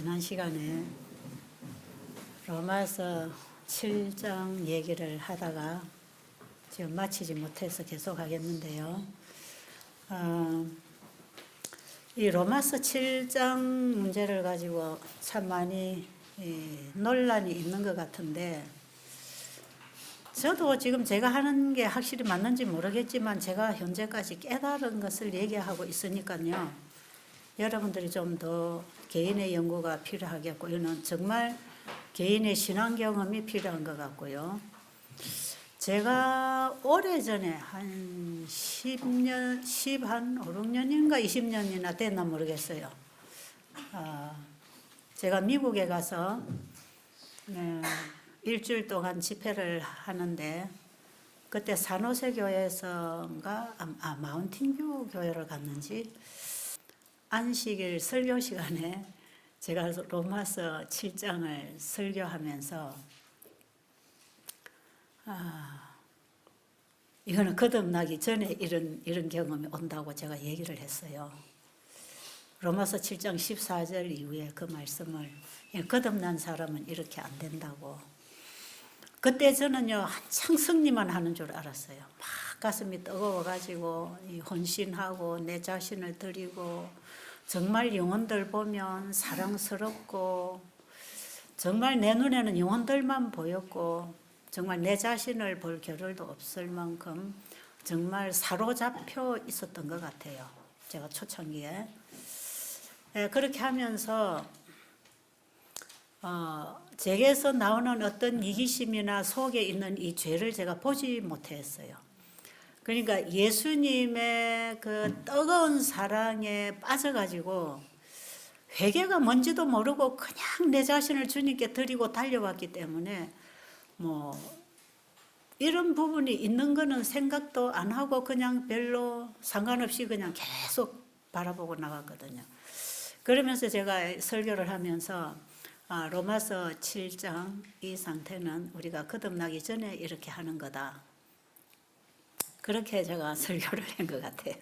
지난 시간에 로마서 7장 얘기를 하다가 지금 마치지 못해서 계속 하겠는데요. 이 로마서 7장 문제를 가지고 참 많이 논란이 있는 것 같은데, 저도 지금 제가 하는 게 확실히 맞는지 모르겠지만 제가 현재까지 깨달은 것을 얘기하고 있으니까요. 여러분들이 좀 더 개인의 연구가 필요하겠고, 이는 정말 개인의 신앙 경험이 필요한 것 같고요. 제가 오래전에 한 10년, 5, 6년인가 20년이나 됐나 모르겠어요. 제가 미국에 가서 일주일 동안 집회를 하는데, 그때 산호세 교회에서인가 마운틴뷰 교회를 갔는지 안식일 설교 시간에 제가 로마서 7장을 설교하면서 이거는 거듭나기 전에 이런 경험이 온다고 제가 얘기를 했어요. 로마서 7장 14절 이후에 그 말씀을, 거듭난 사람은 이렇게 안 된다고. 그때 저는요, 한창 승리만 하는 줄 알았어요. 막 가슴이 뜨거워가지고 헌신하고 내 자신을 드리고, 정말 영혼들 보면 사랑스럽고, 정말 내 눈에는 영혼들만 보였고, 정말 내 자신을 볼 겨를도 없을 만큼 정말 사로잡혀 있었던 것 같아요. 제가 초창기에. 그렇게 하면서 제게서 나오는 어떤 이기심이나 속에 있는 이 죄를 제가 보지 못했어요. 그러니까 예수님의 그 뜨거운 사랑에 빠져가지고 회개가 뭔지도 모르고 그냥 내 자신을 주님께 드리고 달려왔기 때문에 뭐 이런 부분이 있는 거는 생각도 안 하고 그냥 별로 상관없이 그냥 계속 바라보고 나갔거든요. 그러면서 제가 설교를 하면서 로마서 7장 이 상태는 우리가 거듭나기 전에 이렇게 하는 거다. 그렇게 제가 설교를 한 것 같아요.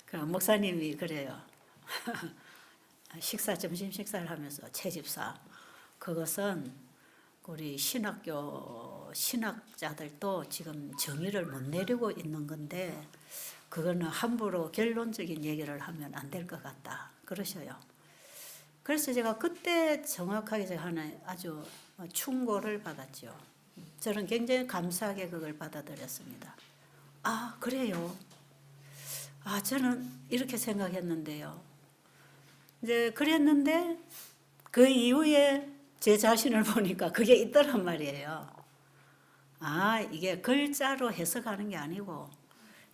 그 목사님이 그래요. 점심 식사를 하면서 채집사, 그것은 우리 신학자들도 지금 정의를 못 내리고 있는 건데, 그거는 함부로 결론적인 얘기를 하면 안 될 것 같다. 그러셔요. 그래서 제가 그때 정확하게 제가 하나 아주 충고를 받았죠. 저는 굉장히 감사하게 그걸 받아들였습니다. 그래요. 저는 이렇게 생각했는데요. 이제 그랬는데 그 이후에 제 자신을 보니까 그게 있더란 말이에요. 이게 글자로 해석하는 게 아니고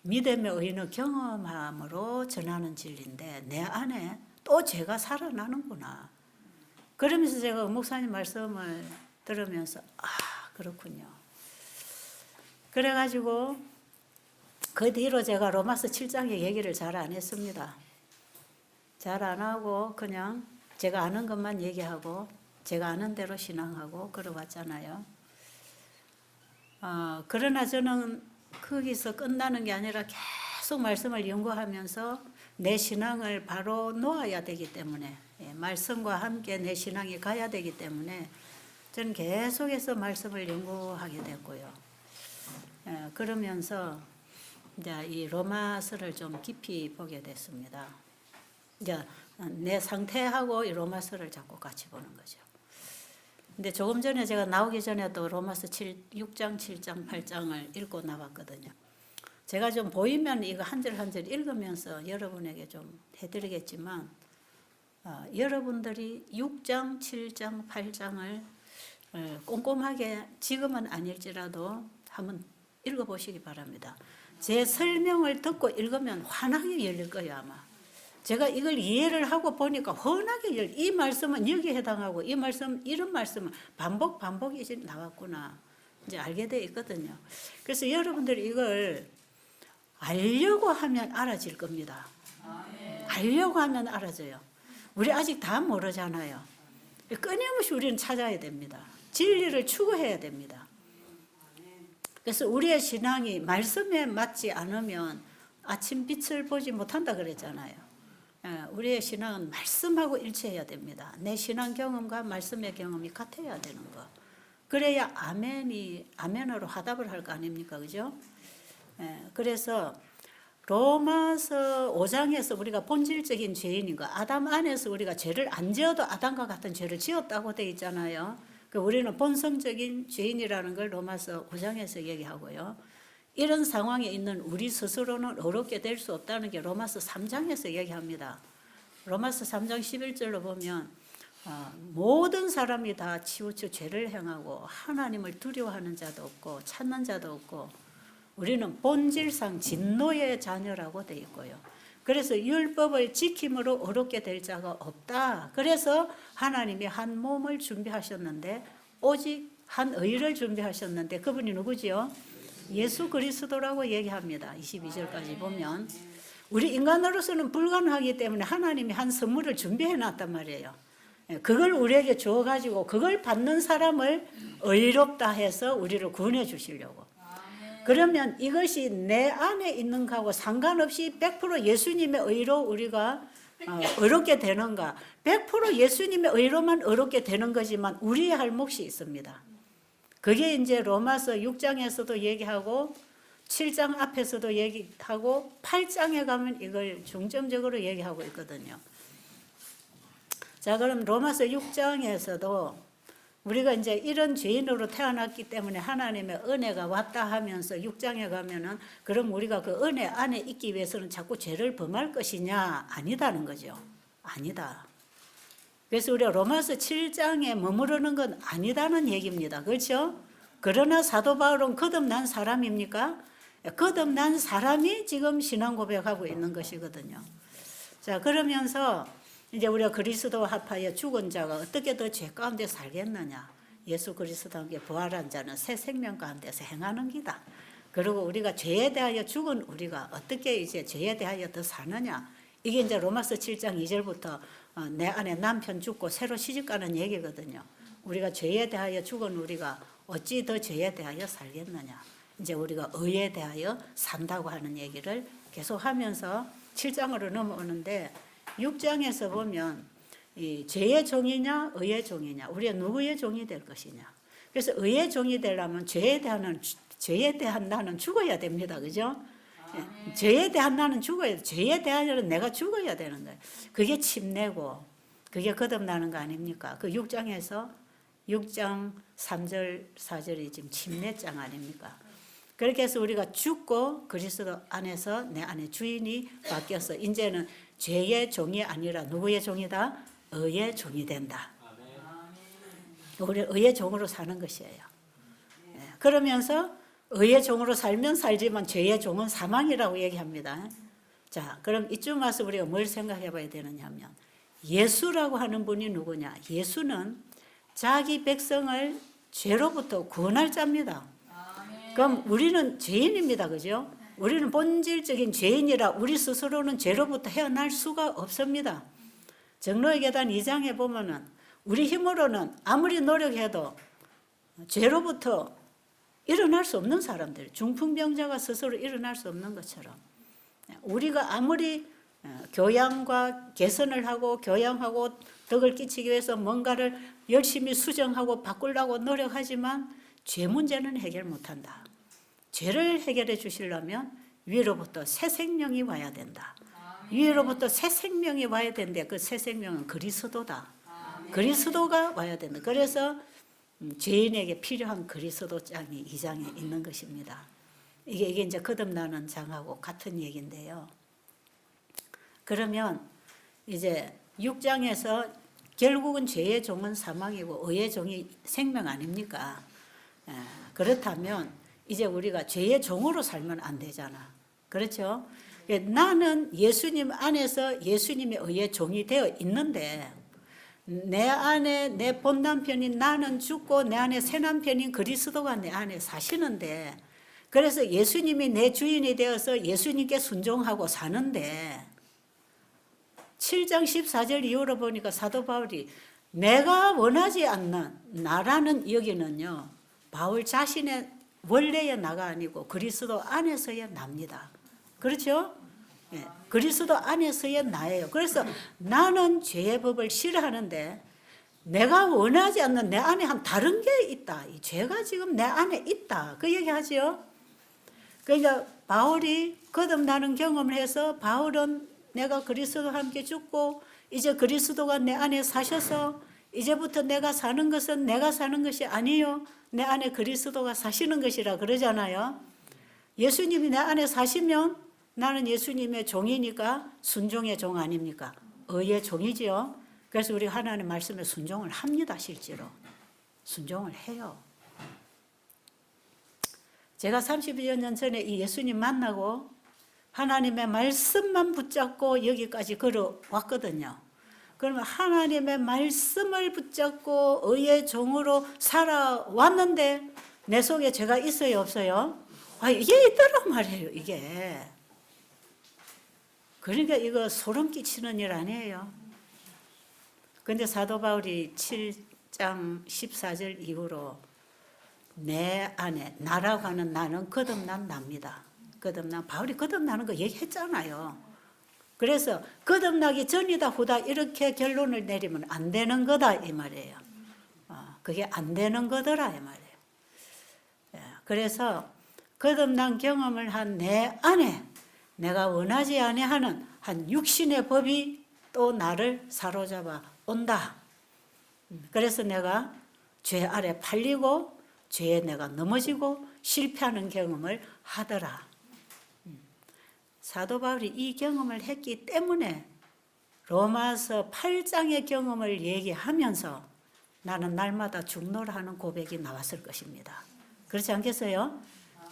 믿음의 의는 경험함으로 전하는 진리인데 내 안에 또 죄가 살아나는구나. 그러면서 제가 목사님 말씀을 들으면서 그렇군요. 그래가지고 그 뒤로 제가 로마서 7장의 얘기를 잘 안 했습니다. 잘 안 하고 그냥 제가 아는 것만 얘기하고 제가 아는 대로 신앙하고 그러왔잖아요. 그러나 저는 거기서 끝나는 게 아니라 계속 말씀을 연구하면서 내 신앙을 바로 놓아야 되기 때문에, 말씀과 함께 내 신앙이 가야 되기 때문에 저는 계속해서 말씀을 연구하게 됐고요. 그러면서 이제 이 로마서를 좀 깊이 보게 됐습니다. 이제 내 상태하고 이 로마서를 자꾸 같이 보는 거죠. 근데 조금 전에 제가 나오기 전에도 로마서 6장, 7장, 8장을 읽고 나왔거든요. 제가 좀 보이면 이거 한 절 한 절 읽으면서 여러분에게 좀 해드리겠지만, 여러분들이 6장, 7장, 8장을 꼼꼼하게 지금은 아닐지라도 한번 읽어보시기 바랍니다. 제 설명을 듣고 읽으면 환하게 열릴 거예요, 아마. 제가 이걸 이해를 하고 보니까 훤하게 이 말씀은 여기에 해당하고 이 말씀, 이런 말씀은 반복이 이제 나왔구나. 이제 알게 돼 있거든요. 그래서 여러분들이 이걸 알려고 하면 알아질 겁니다. 알려고 하면 알아져요. 우리 아직 다 모르잖아요. 끊임없이 우리는 찾아야 됩니다. 진리를 추구해야 됩니다. 그래서 우리의 신앙이 말씀에 맞지 않으면 아침 빛을 보지 못한다 그랬잖아요. 우리의 신앙은 말씀하고 일치해야 됩니다. 내 신앙 경험과 말씀의 경험이 같아야 되는 거. 그래야 아멘으로 화답을 할 거 아닙니까? 그죠? 그래서 로마서 5장에서 우리가 본질적인 죄인인 거, 아담 안에서 우리가 죄를 안 지어도 아담과 같은 죄를 지었다고 돼 있잖아요. 우리는 본성적인 죄인이라는 걸 로마서 5장에서 얘기하고요. 이런 상황에 있는 우리 스스로는 어렵게 될 수 없다는 게 로마서 3장에서 얘기합니다. 로마서 3장 11절로 보면 모든 사람이 다 치우쳐 죄를 행하고 하나님을 두려워하는 자도 없고 찾는 자도 없고 우리는 본질상 진노의 자녀라고 돼 있고요. 그래서 율법을 지킴으로 어렵게 될 자가 없다. 그래서 하나님이 한 몸을 준비하셨는데 오직 한 의를 준비하셨는데 그분이 누구지요? 예수 그리스도라고 얘기합니다. 22절까지 보면 우리 인간으로서는 불가능하기 때문에 하나님이 한 선물을 준비해 놨단 말이에요. 그걸 우리에게 주어가지고 그걸 받는 사람을 의롭다 해서 우리를 구원해 주시려고. 그러면 이것이 내 안에 있는 거하고 상관없이 100% 예수님의 의로 우리가 의롭게 되는가? 100% 예수님의 의로만 의롭게 되는 거지만 우리의 할 몫이 있습니다. 그게 이제 로마서 6장에서도 얘기하고 7장 앞에서도 얘기하고 8장에 가면 이걸 중점적으로 얘기하고 있거든요. 자, 그럼 로마서 6장에서도 우리가 이제 이런 죄인으로 태어났기 때문에 하나님의 은혜가 왔다 하면서 6장에 가면은 그럼 우리가 그 은혜 안에 있기 위해서는 자꾸 죄를 범할 것이냐? 아니다는 거죠. 아니다. 그래서 우리가 로마서 7장에 머무르는 건 아니다는 얘기입니다. 그렇죠? 그러나 사도 바울은 거듭난 사람입니까? 거듭난 사람이 지금 신앙 고백하고 있는 것이거든요. 자, 그러면서 이제 우리가 그리스도와 합하여 죽은 자가 어떻게 더 죄 가운데 살겠느냐. 예수 그리스도와 함께 부활한 자는 새 생명 가운데서 행하는 기다. 그리고 우리가 죄에 대하여 죽은 우리가 어떻게 이제 죄에 대하여 더 사느냐. 이게 이제 로마서 7장 2절부터 내 안에 남편 죽고 새로 시집가는 얘기거든요. 우리가 죄에 대하여 죽은 우리가 어찌 더 죄에 대하여 살겠느냐. 이제 우리가 의에 대하여 산다고 하는 얘기를 계속 하면서 7장으로 넘어오는데 6장에서 보면 이 죄의 종이냐 의의 종이냐 우리가 누구의 종이 될 것이냐. 그래서 의의 종이 되려면 죄에 대한 나는 죽어야 됩니다. 그죠? 죄에 대한 나는 죽어야 돼. 죄에 대한 내가 죽어야 되는 거예요. 그게 침례고 그게 거듭나는 거 아닙니까? 그 6장에서 6장 3절 4절이 지금 침례장 아닙니까? 그렇게 해서 우리가 죽고 그리스도 안에서 내 안에 주인이 바뀌어서 이제는 죄의 종이 아니라 누구의 종이다? 의의 종이 된다. 우리 의의 종으로 사는 것이에요. 그러면서 의의 종으로 살면 살지만 죄의 종은 사망이라고 얘기합니다. 자, 그럼 이쯤 와서 우리가 뭘 생각해 봐야 되느냐 하면 예수라고 하는 분이 누구냐? 예수는 자기 백성을 죄로부터 구원할 자입니다. 그럼 우리는 죄인입니다. 그죠? 우리는 본질적인 죄인이라 우리 스스로는 죄로부터 헤어날 수가 없습니다. 정로의 계단 2장에 보면은 우리 힘으로는 아무리 노력해도 죄로부터 일어날 수 없는 사람들, 중풍병자가 스스로 일어날 수 없는 것처럼 우리가 아무리 교양과 개선을 하고 교양하고 덕을 끼치기 위해서 뭔가를 열심히 수정하고 바꾸려고 노력하지만 죄 문제는 해결 못한다. 죄를 해결해 주시려면 위로부터 새 생명이 와야 된다. 위로부터 새 생명이 와야 되는데 그 새 생명은 그리스도다. 그리스도가 와야 된다. 그래서 죄인에게 필요한 그리스도 장이 2장에 있는 것입니다. 이게 이제 거듭나는 장하고 같은 얘기인데요. 그러면 이제 6장에서 결국은 죄의 종은 사망이고 의의 종이 생명 아닙니까? 그렇다면 이제 우리가 죄의 종으로 살면 안 되잖아. 그렇죠? 나는 예수님 안에서 예수님의 의의 종이 되어 있는데 내 안에 내 본 남편인 나는 죽고 내 안에 새 남편인 그리스도가 내 안에 사시는데 그래서 예수님이 내 주인이 되어서 예수님께 순종하고 사는데 7장 14절 이후로 보니까 사도 바울이 내가 원하지 않는 나라는 여기는요 바울 자신의 원래의 나가 아니고 그리스도 안에서의 납니다. 그렇죠? 예. 그리스도 안에서의 나예요. 그래서 나는 죄의 법을 싫어하는데 내가 원하지 않는 내 안에 한 다른 게 있다. 이 죄가 지금 내 안에 있다. 그 얘기하지요. 그러니까 바울이 거듭나는 경험을 해서 바울은 내가 그리스도와 함께 죽고 이제 그리스도가 내 안에 사셔서 이제부터 내가 사는 것은 내가 사는 것이 아니요 내 안에 그리스도가 사시는 것이라 그러잖아요. 예수님이 내 안에 사시면 나는 예수님의 종이니까 순종의 종 아닙니까? 의의 종이지요. 그래서 우리 하나님 말씀에 순종을 합니다. 실제로 순종을 해요. 제가 30여 년 전에 이 예수님 만나고 하나님의 말씀만 붙잡고 여기까지 걸어왔거든요. 그러면 하나님의 말씀을 붙잡고 의의 종으로 살아왔는데 내 속에 죄가 있어요, 없어요? 이게 있더란 말이에요, 이게. 그러니까 이거 소름 끼치는 일 아니에요. 근데 사도 바울이 7장 14절 이후로 내 안에 나라고 하는 나는 거듭난 납니다. 거듭난 바울이 거듭나는 거 얘기했잖아요. 그래서 거듭나기 전이다 후다 이렇게 결론을 내리면 안 되는 거다 이 말이에요. 그게 안 되는 거더라 이 말이에요. 그래서 거듭난 경험을 한 내 안에 내가 원하지 아니하는 한 육신의 법이 또 나를 사로잡아 온다. 그래서 내가 죄 아래 팔리고 죄에 내가 넘어지고 실패하는 경험을 하더라. 사도 바울이 이 경험을 했기 때문에 로마서 8장의 경험을 얘기하면서 나는 날마다 죽노라 하는 고백이 나왔을 것입니다. 그렇지 않겠어요?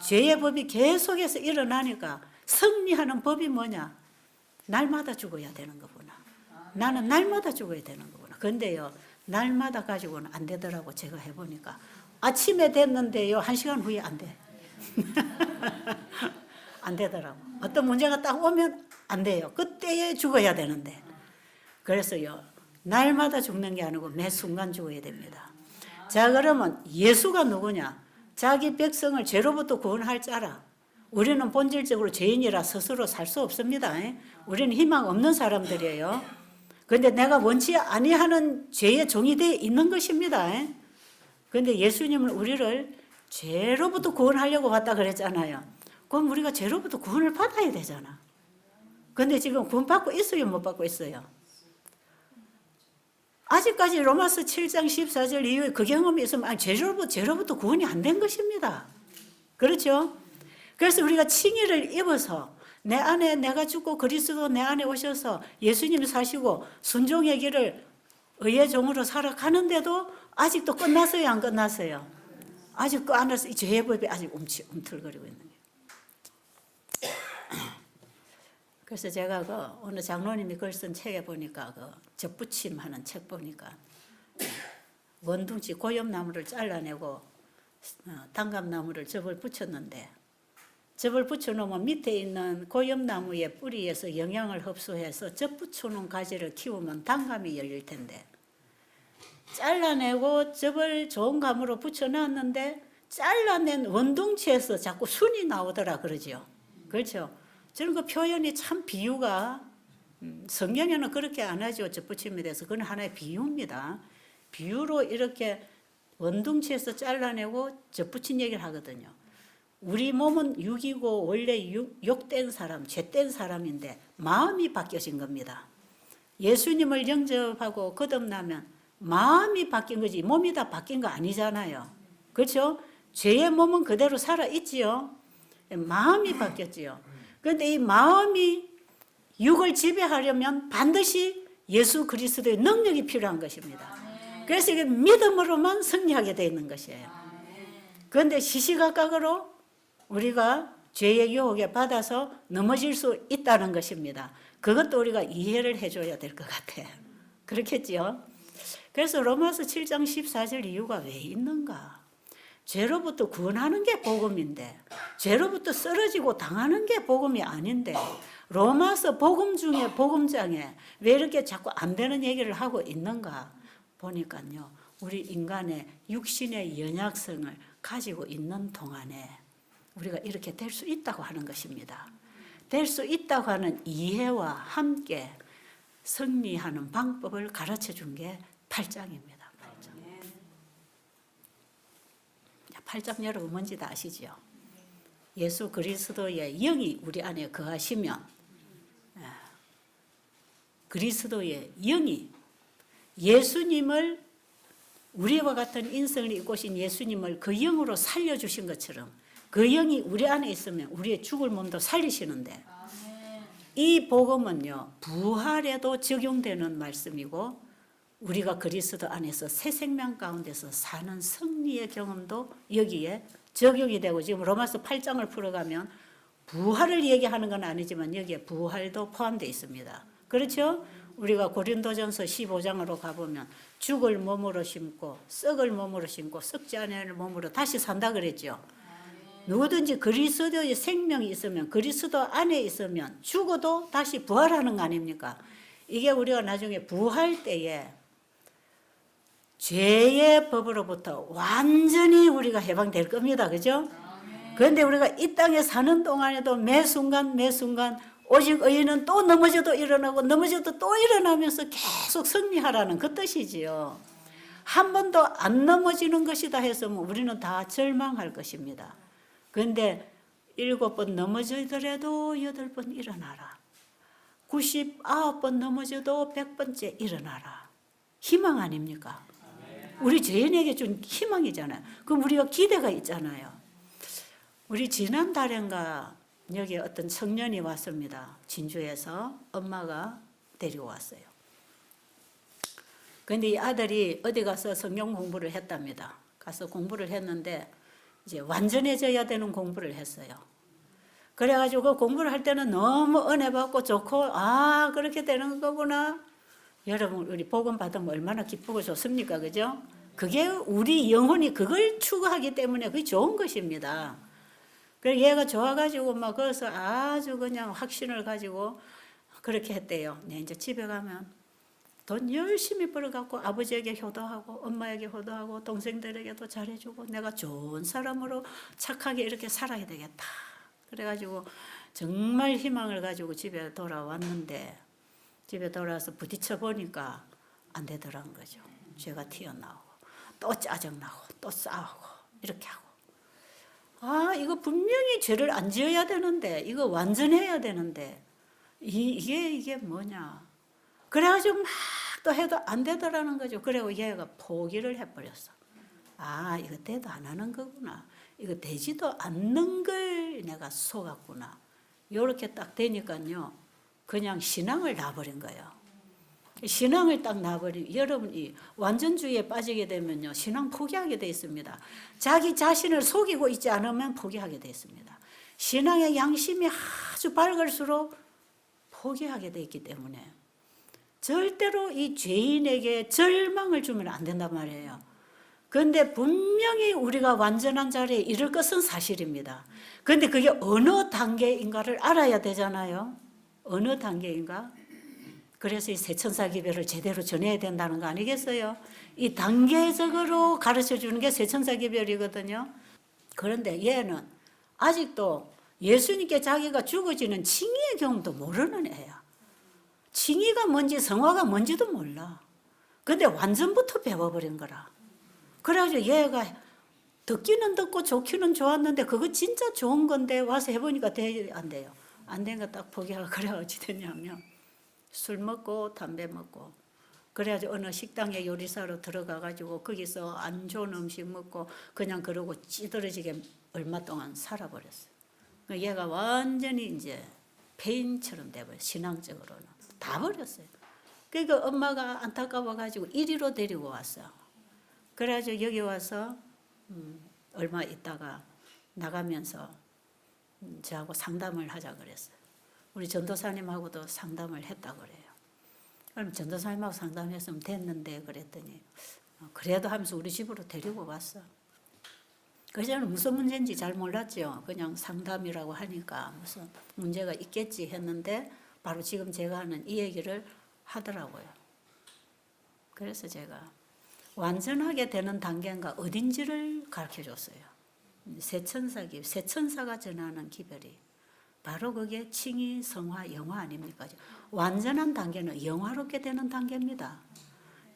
죄의 법이 계속해서 일어나니까 승리하는 법이 뭐냐? 날마다 죽어야 되는 거구나. 나는 날마다 죽어야 되는 거구나. 근데요, 날마다 가지고는 안 되더라고. 제가 해보니까. 아침에 됐는데요, 1시간 후에 안 돼. 안 되더라고. 어떤 문제가 딱 오면 안 돼요. 그때에 죽어야 되는데. 그래서요, 날마다 죽는 게 아니고 매 순간 죽어야 됩니다. 자, 그러면 예수가 누구냐? 자기 백성을 죄로부터 구원할 자라. 우리는 본질적으로 죄인이라 스스로 살 수 없습니다. 우리는 희망 없는 사람들이에요. 그런데 내가 원치 아니하는 죄의 종이 되어 있는 것입니다. 그런데 예수님은 우리를 죄로부터 구원하려고 왔다 그랬잖아요. 그럼 우리가 죄로부터 구원을 받아야 되잖아. 그런데 지금 구원받고 있어요, 못 받고 있어요? 아직까지 로마서 7장 14절 이후에 그 경험이 있으면 죄로부터 구원이 안 된 것입니다. 그렇죠? 그래서 우리가 칭의를 입어서 내 안에 내가 죽고 그리스도 내 안에 오셔서 예수님이 사시고 순종의 길을 의의 종으로 살아가는데도 아직도 끝났어요, 안 끝났어요? 아직 그 안에서 이 죄의 법이 아직 움틀거리고 있는 거예요. 그래서 제가 그 어느 장로님이 글 쓴 책에 보니까 그 접붙임하는 책 보니까 원둥치 고엽나무를 잘라내고 단감나무를 접을 붙였는데 접을 붙여놓으면 밑에 있는 고엽나무의 뿌리에서 영양을 흡수해서 접 붙여놓은 가지를 키우면 단감이 열릴 텐데 잘라내고 접을 좋은 감으로 붙여놨는데 잘라낸 원둥치에서 자꾸 순이 나오더라 그러죠. 그렇죠. 저는 그 표현이 참 비유가 성경에는 그렇게 안 하죠. 접붙임에 대해서. 그건 하나의 비유입니다. 비유로 이렇게 원둥치에서 잘라내고 접붙인 얘기를 하거든요. 우리 몸은 육이고 원래 욕된 사람, 죄된 사람인데 마음이 바뀌어진 겁니다. 예수님을 영접하고 거듭나면 마음이 바뀐 거지 몸이 다 바뀐 거 아니잖아요. 그렇죠? 죄의 몸은 그대로 살아있지요. 마음이 바뀌었지요. 그런데 이 마음이 육을 지배하려면 반드시 예수 그리스도의 능력이 필요한 것입니다. 그래서 이게 믿음으로만 승리하게 되어 있는 것이에요. 그런데 시시각각으로 우리가 죄의 유혹에 받아서 넘어질 수 있다는 것입니다. 그것도 우리가 이해를 해줘야 될 것 같아요. 그렇겠지요? 그래서 로마서 7장 14절 이유가 왜 있는가? 죄로부터 구원하는 게 복음인데 죄로부터 쓰러지고 당하는 게 복음이 아닌데 로마서 복음 중에 복음장에 왜 이렇게 자꾸 안 되는 얘기를 하고 있는가 보니까요. 우리 인간의 육신의 연약성을 가지고 있는 동안에 우리가 이렇게 될 수 있다고 하는 것입니다. 될 수 있다고 하는 이해와 함께 승리하는 방법을 가르쳐 준 게 8장입니다. 8장 여러분 뭔지 다 아시죠? 예수 그리스도의 영이 우리 안에 거하시면 그리스도의 영이 예수님을 우리와 같은 인성을 입고 오신 예수님을 그 영으로 살려주신 것처럼 그 영이 우리 안에 있으면 우리의 죽을 몸도 살리시는데 이 복음은요 부활에도 적용되는 말씀이고 우리가 그리스도 안에서 새 생명 가운데서 사는 승리의 경험도 여기에 적용이 되고 지금 로마서 8장을 풀어가면 부활을 얘기하는 건 아니지만 여기에 부활도 포함되어 있습니다. 그렇죠? 우리가 고린도전서 15장으로 가보면 죽을 몸으로 심고 썩을 몸으로 심고 썩지 않을 몸으로 다시 산다 그랬죠. 누구든지 그리스도의 생명이 있으면 그리스도 안에 있으면 죽어도 다시 부활하는 거 아닙니까? 이게 우리가 나중에 부활 때에 죄의 법으로부터 완전히 우리가 해방될 겁니다. 그죠? 그런데 우리가 이 땅에 사는 동안에도 매 순간 오직 의인은 또 넘어져도 일어나고 넘어져도 또 일어나면서 계속 승리하라는 그 뜻이지요. 한 번도 안 넘어지는 것이다 했으면 우리는 다 절망할 것입니다. 그런데 7번 넘어지더라도 8번 일어나라. 99번 넘어져도 100번째 일어나라. 희망 아닙니까? 우리 죄인에게 준 희망이잖아요. 그럼 우리가 기대가 있잖아요. 우리 지난달인가 여기 어떤 청년이 왔습니다. 진주에서 엄마가 데리고 왔어요. 그런데 이 아들이 어디 가서 성경 공부를 했답니다. 가서 공부를 했는데 이제 완전해져야 되는 공부를 했어요. 그래가지고 그 공부를 할 때는 너무 은혜 받고 좋고 그렇게 되는 거구나. 여러분 우리 복음 받으면 얼마나 기쁘고 좋습니까? 그죠? 그게 우리 영혼이 그걸 추구하기 때문에 그게 좋은 것입니다. 그래서 얘가 좋아가지고 막 거기서 아주 그냥 확신을 가지고 그렇게 했대요. 네, 이제 집에 가면 돈 열심히 벌어갖고 아버지에게 효도하고 엄마에게 효도하고 동생들에게도 잘해주고 내가 좋은 사람으로 착하게 이렇게 살아야 되겠다. 그래가지고 정말 희망을 가지고 집에 돌아왔는데 집에 돌아와서 부딪혀 보니까 안 되더란 거죠. 죄가 튀어나오고 또 짜증나고 또 싸우고 이렇게 하고 이거 분명히 죄를 안 지어야 되는데 이거 완전해야 되는데 이게 뭐냐. 그래가지고 막 또 해도 안 되더라는 거죠. 그리고 얘가 포기를 해버렸어. 이거 돼도 안 하는 거구나. 이거 되지도 않는 걸 내가 속았구나. 이렇게 딱 되니까요. 그냥 신앙을 놔버린 거예요. 신앙을 딱 놔버린 여러분이 완전주의에 빠지게 되면요. 신앙 포기하게 돼 있습니다. 자기 자신을 속이고 있지 않으면 포기하게 돼 있습니다. 신앙의 양심이 아주 밝을수록 포기하게 돼 있기 때문에 절대로 이 죄인에게 절망을 주면 안 된단 말이에요. 그런데 분명히 우리가 완전한 자리에 이를 것은 사실입니다. 그런데 그게 어느 단계인가를 알아야 되잖아요. 어느 단계인가? 그래서 이 세천사 기별을 제대로 전해야 된다는 거 아니겠어요? 이 단계적으로 가르쳐 주는 게 세천사 기별이거든요. 그런데 얘는 아직도 예수님께 자기가 죽어지는 칭의의 경험도 모르는 애야. 칭의가 뭔지 성화가 뭔지도 몰라. 근데 완전부터 배워버린 거라. 그래가지고 얘가 듣기는 듣고 좋기는 좋았는데 그거 진짜 좋은 건데 와서 해보니까 안 돼요. 안 된 거 딱 포기하고 그래 어찌 됐냐면 술 먹고 담배 먹고 그래가지고 어느 식당에 요리사로 들어가가지고 거기서 안 좋은 음식 먹고 그냥 그러고 찌들어지게 얼마 동안 살아버렸어요. 얘가 완전히 이제 폐인처럼 돼버려요. 신앙적으로는. 다 버렸어요. 그러니까 엄마가 안타까워가지고 이리로 데리고 왔어요. 그래가지고 여기 와서 얼마 있다가 나가면서 저하고 상담을 하자 그랬어요. 우리 전도사님하고도 상담을 했다 그래요. 그럼 전도사님하고 상담했으면 됐는데 그랬더니 그래도 하면서 우리 집으로 데리고 왔어. 그전에는 무슨 문제인지 잘 몰랐죠. 그냥 상담이라고 하니까 무슨 문제가 있겠지 했는데 바로 지금 제가 하는 이 얘기를 하더라고요. 그래서 제가 완전하게 되는 단계가 어딘지를 가르쳐 줬어요. 세천사가 전하는 기별이 바로 그게 칭의, 성화, 영화 아닙니까? 완전한 단계는 영화롭게 되는 단계입니다.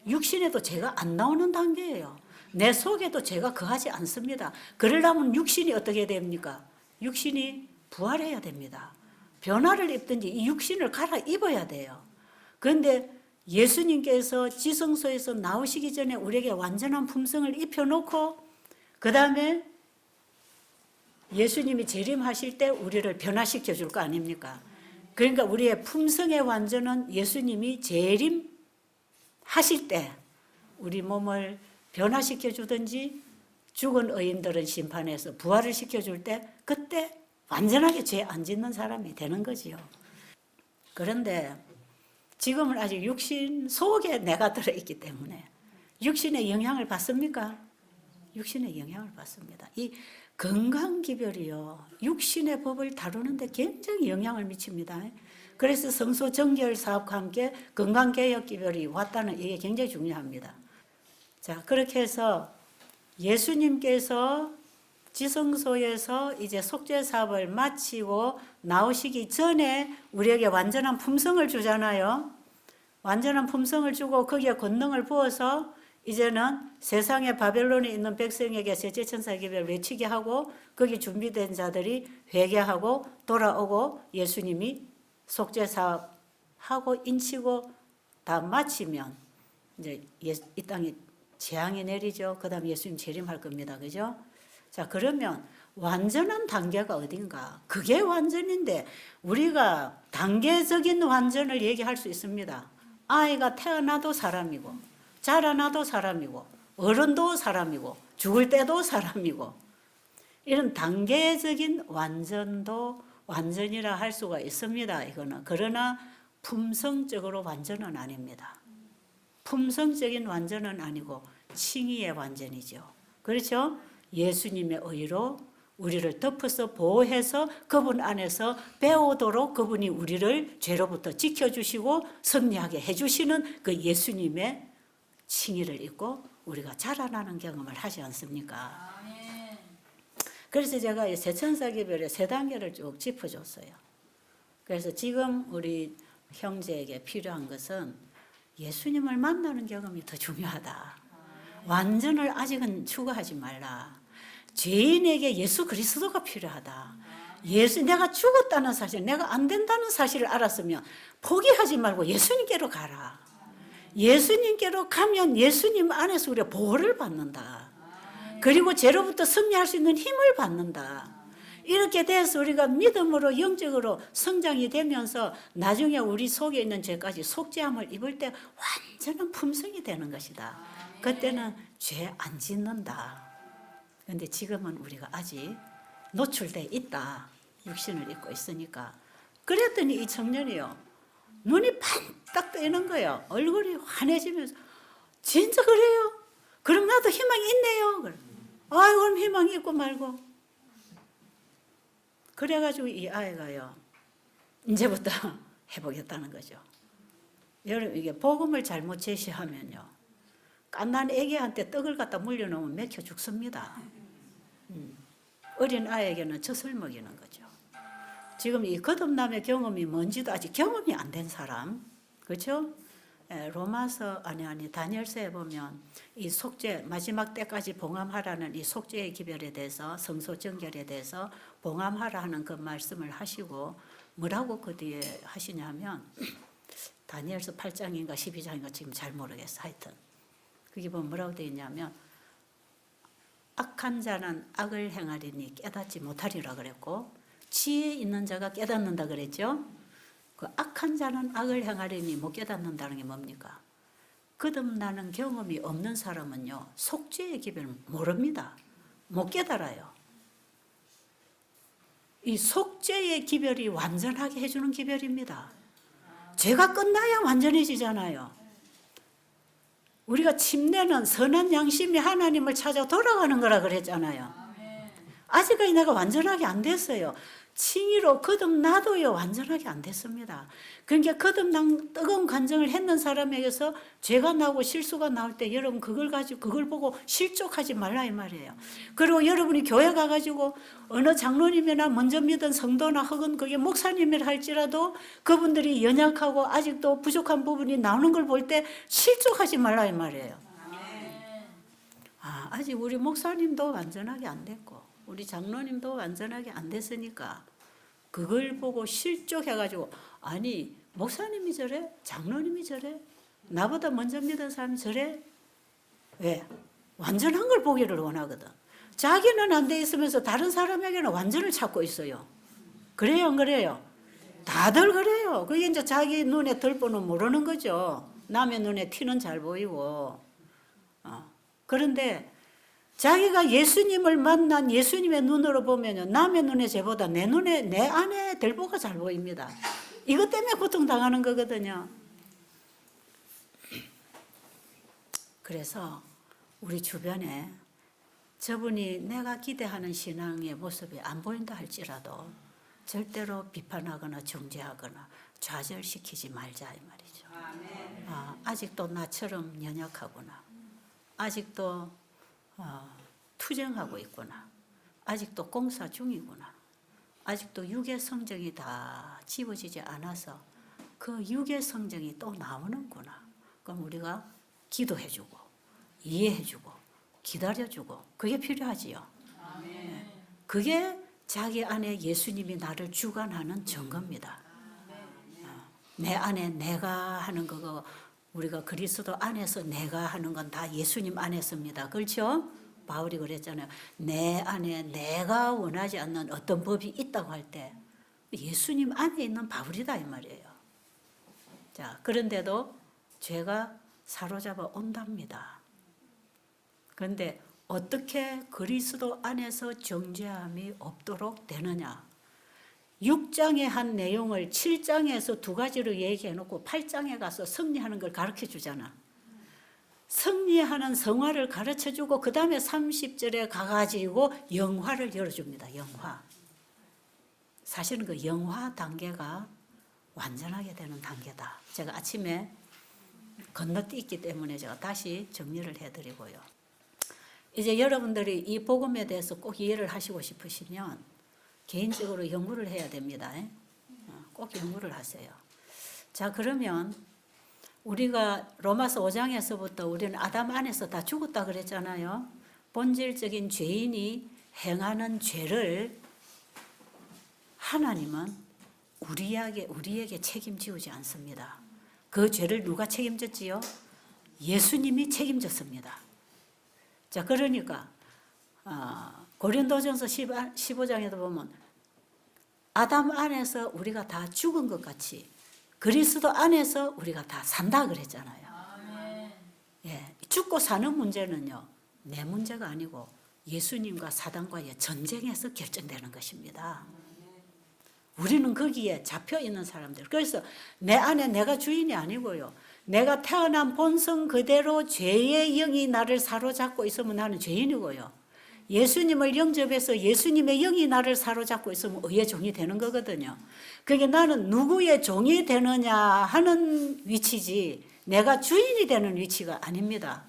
육신에도 죄가 안 나오는 단계예요. 내 속에도 죄가 거하지 않습니다. 그러려면 육신이 어떻게 됩니까? 육신이 부활해야 됩니다. 변화를 입든지 이 육신을 갈아입어야 돼요. 그런데 예수님께서 지성소에서 나오시기 전에 우리에게 완전한 품성을 입혀놓고 그 다음에 예수님이 재림하실 때 우리를 변화시켜 줄 거 아닙니까? 그러니까 우리의 품성의 완전은 예수님이 재림하실 때 우리 몸을 변화시켜 주든지 죽은 의인들은 심판에서 부활을 시켜줄 때 그때 완전하게 죄 안 짓는 사람이 되는 거지요. 그런데 지금은 아직 육신 속에 내가 들어있기 때문에 육신의 영향을 받습니까? 육신의 영향을 받습니다. 이 건강기별이요, 육신의 법을 다루는데 굉장히 영향을 미칩니다. 그래서 성소 정결 사업과 함께 건강개혁기별이 왔다는 이게 굉장히 중요합니다. 자, 그렇게 해서 예수님께서 지성소에서 이제 속죄 사업을 마치고 나오시기 전에 우리에게 완전한 품성을 주잖아요. 완전한 품성을 주고 거기에 권능을 부어서 이제는 세상에 바벨론에 있는 백성에게 셋째 천사 기별을 외치게 하고 거기 준비된 자들이 회개하고 돌아오고 예수님이 속죄 사업하고 인치고 다 마치면 이제 이 땅에 재앙이 내리죠. 그 다음에 예수님 재림할 겁니다. 그죠? 자, 그러면 완전한 단계가 어딘가? 그게 완전인데 우리가 단계적인 완전을 얘기할 수 있습니다. 아이가 태어나도 사람이고 자라나도 사람이고 어른도 사람이고 죽을 때도 사람이고 이런 단계적인 완전도 완전이라 할 수가 있습니다. 이거는. 그러나 품성적으로 완전은 아닙니다. 품성적인 완전은 아니고 칭의의 완전이죠. 그렇죠? 예수님의 의로 우리를 덮어서 보호해서 그분 안에서 배우도록 그분이 우리를 죄로부터 지켜주시고 승리하게 해주시는 그 예수님의 칭의를 입고 우리가 자라나는 경험을 하지 않습니까? 그래서 제가 이 세천사기별의 세 단계를 쭉 짚어줬어요. 그래서 지금 우리 형제에게 필요한 것은 예수님을 만나는 경험이 더 중요하다. 완전을 아직은 추구하지 말라. 죄인에게 예수 그리스도가 필요하다. 내가 죽었다는 사실, 내가 안 된다는 사실을 알았으면 포기하지 말고 예수님께로 가라. 예수님께로 가면 예수님 안에서 우리가 보호를 받는다. 그리고 죄로부터 승리할 수 있는 힘을 받는다. 이렇게 돼서 우리가 믿음으로 영적으로 성장이 되면서 나중에 우리 속에 있는 죄까지 속죄함을 입을 때 완전한 품성이 되는 것이다. 그때는 죄 안 짓는다. 그런데 지금은 우리가 아직 노출돼 있다. 육신을 입고 있으니까. 그랬더니 이 청년이요, 눈이 반딱 뜨이는 거예요. 얼굴이 환해지면서 진짜 그래요? 그럼 나도 희망이 있네요. 그럼 희망이 있고 말고. 그래가지고 이 아이가요, 이제부터 해보겠다는 거죠. 여러분, 이게 복음을 잘못 제시하면요, 갓난 애기한테 떡을 갖다 물려놓으면 맥혀 죽습니다. 어린 아이에게는 젖을 먹이는 거죠. 지금 이 거듭남의 경험이 뭔지도 아직 경험이 안 된 사람, 그렇죠? 로마서 다니엘서에 보면 이 속죄 마지막 때까지 봉함하라는 이 속죄의 기별에 대해서 성소 정결에 대해서 봉함하라 하는 그 말씀을 하시고 뭐라고 그 뒤에 하시냐면 다니엘서 8장인가 12장인가 지금 잘 모르겠어. 하여튼 그게 보면 뭐라고 되어 있냐면 악한 자는 악을 행하리니 깨닫지 못하리라 그랬고 지혜 있는 자가 깨닫는다 그랬죠. 그 악한 자는 악을 행하려니 못 깨닫는다는 게 뭡니까? 거듭나는 경험이 없는 사람은요, 속죄의 기별을 모릅니다. 못 깨달아요. 이 속죄의 기별이 완전하게 해주는 기별입니다. 죄가 끝나야 완전해지잖아요. 우리가 침례는 선한 양심이 하나님을 찾아 돌아가는 거라 그랬잖아요. 아직까지 내가 완전하게 안 됐어요. 칭의로 거듭나도요 완전하게 안 됐습니다. 그러니까 거듭난 뜨거운 간증을 했는 사람에게서 죄가 나고 실수가 나올 때 여러분 그걸 가지고 그걸 보고 실족하지 말라 이 말이에요. 그리고 여러분이 교회 가가지고 어느 장로님이나 먼저 믿은 성도나 혹은 그게 목사님이라 할지라도 그분들이 연약하고 아직도 부족한 부분이 나오는 걸 볼 때 실족하지 말라 이 말이에요. 아직 우리 목사님도 완전하게 안 됐고 우리 장로님도 완전하게 안 됐으니까 그걸 보고 실족해가지고 아니 목사님이 저래? 장로님이 저래? 나보다 먼저 믿은 사람이 저래? 왜? 완전한 걸 보기를 원하거든. 자기는 안 돼 있으면서 다른 사람에게는 완전을 찾고 있어요. 그래요 안 그래요? 다들 그래요. 그게 이제 자기 눈에 들보는 모르는 거죠. 남의 눈에 티는 잘 보이고. 그런데 자기가 예수님을 만난 예수님의 눈으로 보면 남의 눈에 쟤보다 내 눈에 내 안에 들보가 잘 보입니다. 이것 때문에 고통당하는 거거든요. 그래서 우리 주변에 저분이 내가 기대하는 신앙의 모습이 안 보인다 할지라도 절대로 비판하거나 정죄하거나 좌절시키지 말자 이 말이죠. 아직도 나처럼 연약하구나. 아직도 투쟁하고 있구나. 아직도 공사 중이구나. 아직도 육의 성정이 다 집어지지 않아서 그 육의 성정이 또 나오는구나. 그럼 우리가 기도해주고 이해해주고 기다려주고 그게 필요하지요. 그게 자기 안에 예수님이 나를 주관하는 증거입니다. 내 안에 내가 하는 그거 우리가 그리스도 안에서 내가 하는 건 다 예수님 안에서입니다. 그렇죠? 바울이 그랬잖아요. 내 안에 내가 원하지 않는 어떤 법이 있다고 할 때 예수님 안에 있는 바울이다 이 말이에요. 자, 그런데도 죄가 사로잡아 온답니다. 그런데 어떻게 그리스도 안에서 정죄함이 없도록 되느냐? 6장의 한 내용을 7장에서 두 가지로 얘기해 놓고 8장에 가서 승리하는 걸 가르쳐 주잖아. 승리하는 성화를 가르쳐 주고 그 다음에 30절에 가가지고 영화를 열어줍니다. 영화. 사실은 그 영화 단계가 완전하게 되는 단계다. 제가 아침에 건너뛰기 때문에 제가 다시 정리를 해드리고요. 이제 여러분들이 이 복음에 대해서 꼭 이해를 하시고 싶으시면 개인적으로 연구를 해야 됩니다. 꼭 연구를 하세요. 자, 그러면 우리가 로마서 5장에서부터 우리는 아담 안에서 다 죽었다 그랬잖아요. 본질적인 죄인이 행하는 죄를 하나님은 우리에게 책임지우지 않습니다. 그 죄를 누가 책임졌지요? 예수님이 책임졌습니다. 자, 그러니까 고린도전서 15장에도 보면 아담 안에서 우리가 다 죽은 것 같이 그리스도 안에서 우리가 다 산다 그랬잖아요. 예, 죽고 사는 문제는요, 내 문제가 아니고 예수님과 사단과의 전쟁에서 결정되는 것입니다. 우리는 거기에 잡혀 있는 사람들. 그래서 내 안에 내가 주인이 아니고요. 내가 태어난 본성 그대로 죄의 영이 나를 사로잡고 있으면 나는 죄인이고요. 예수님을 영접해서 예수님의 영이 나를 사로잡고 있으면 의의 종이 되는 거거든요. 그게 나는 누구의 종이 되느냐 하는 위치지 내가 주인이 되는 위치가 아닙니다.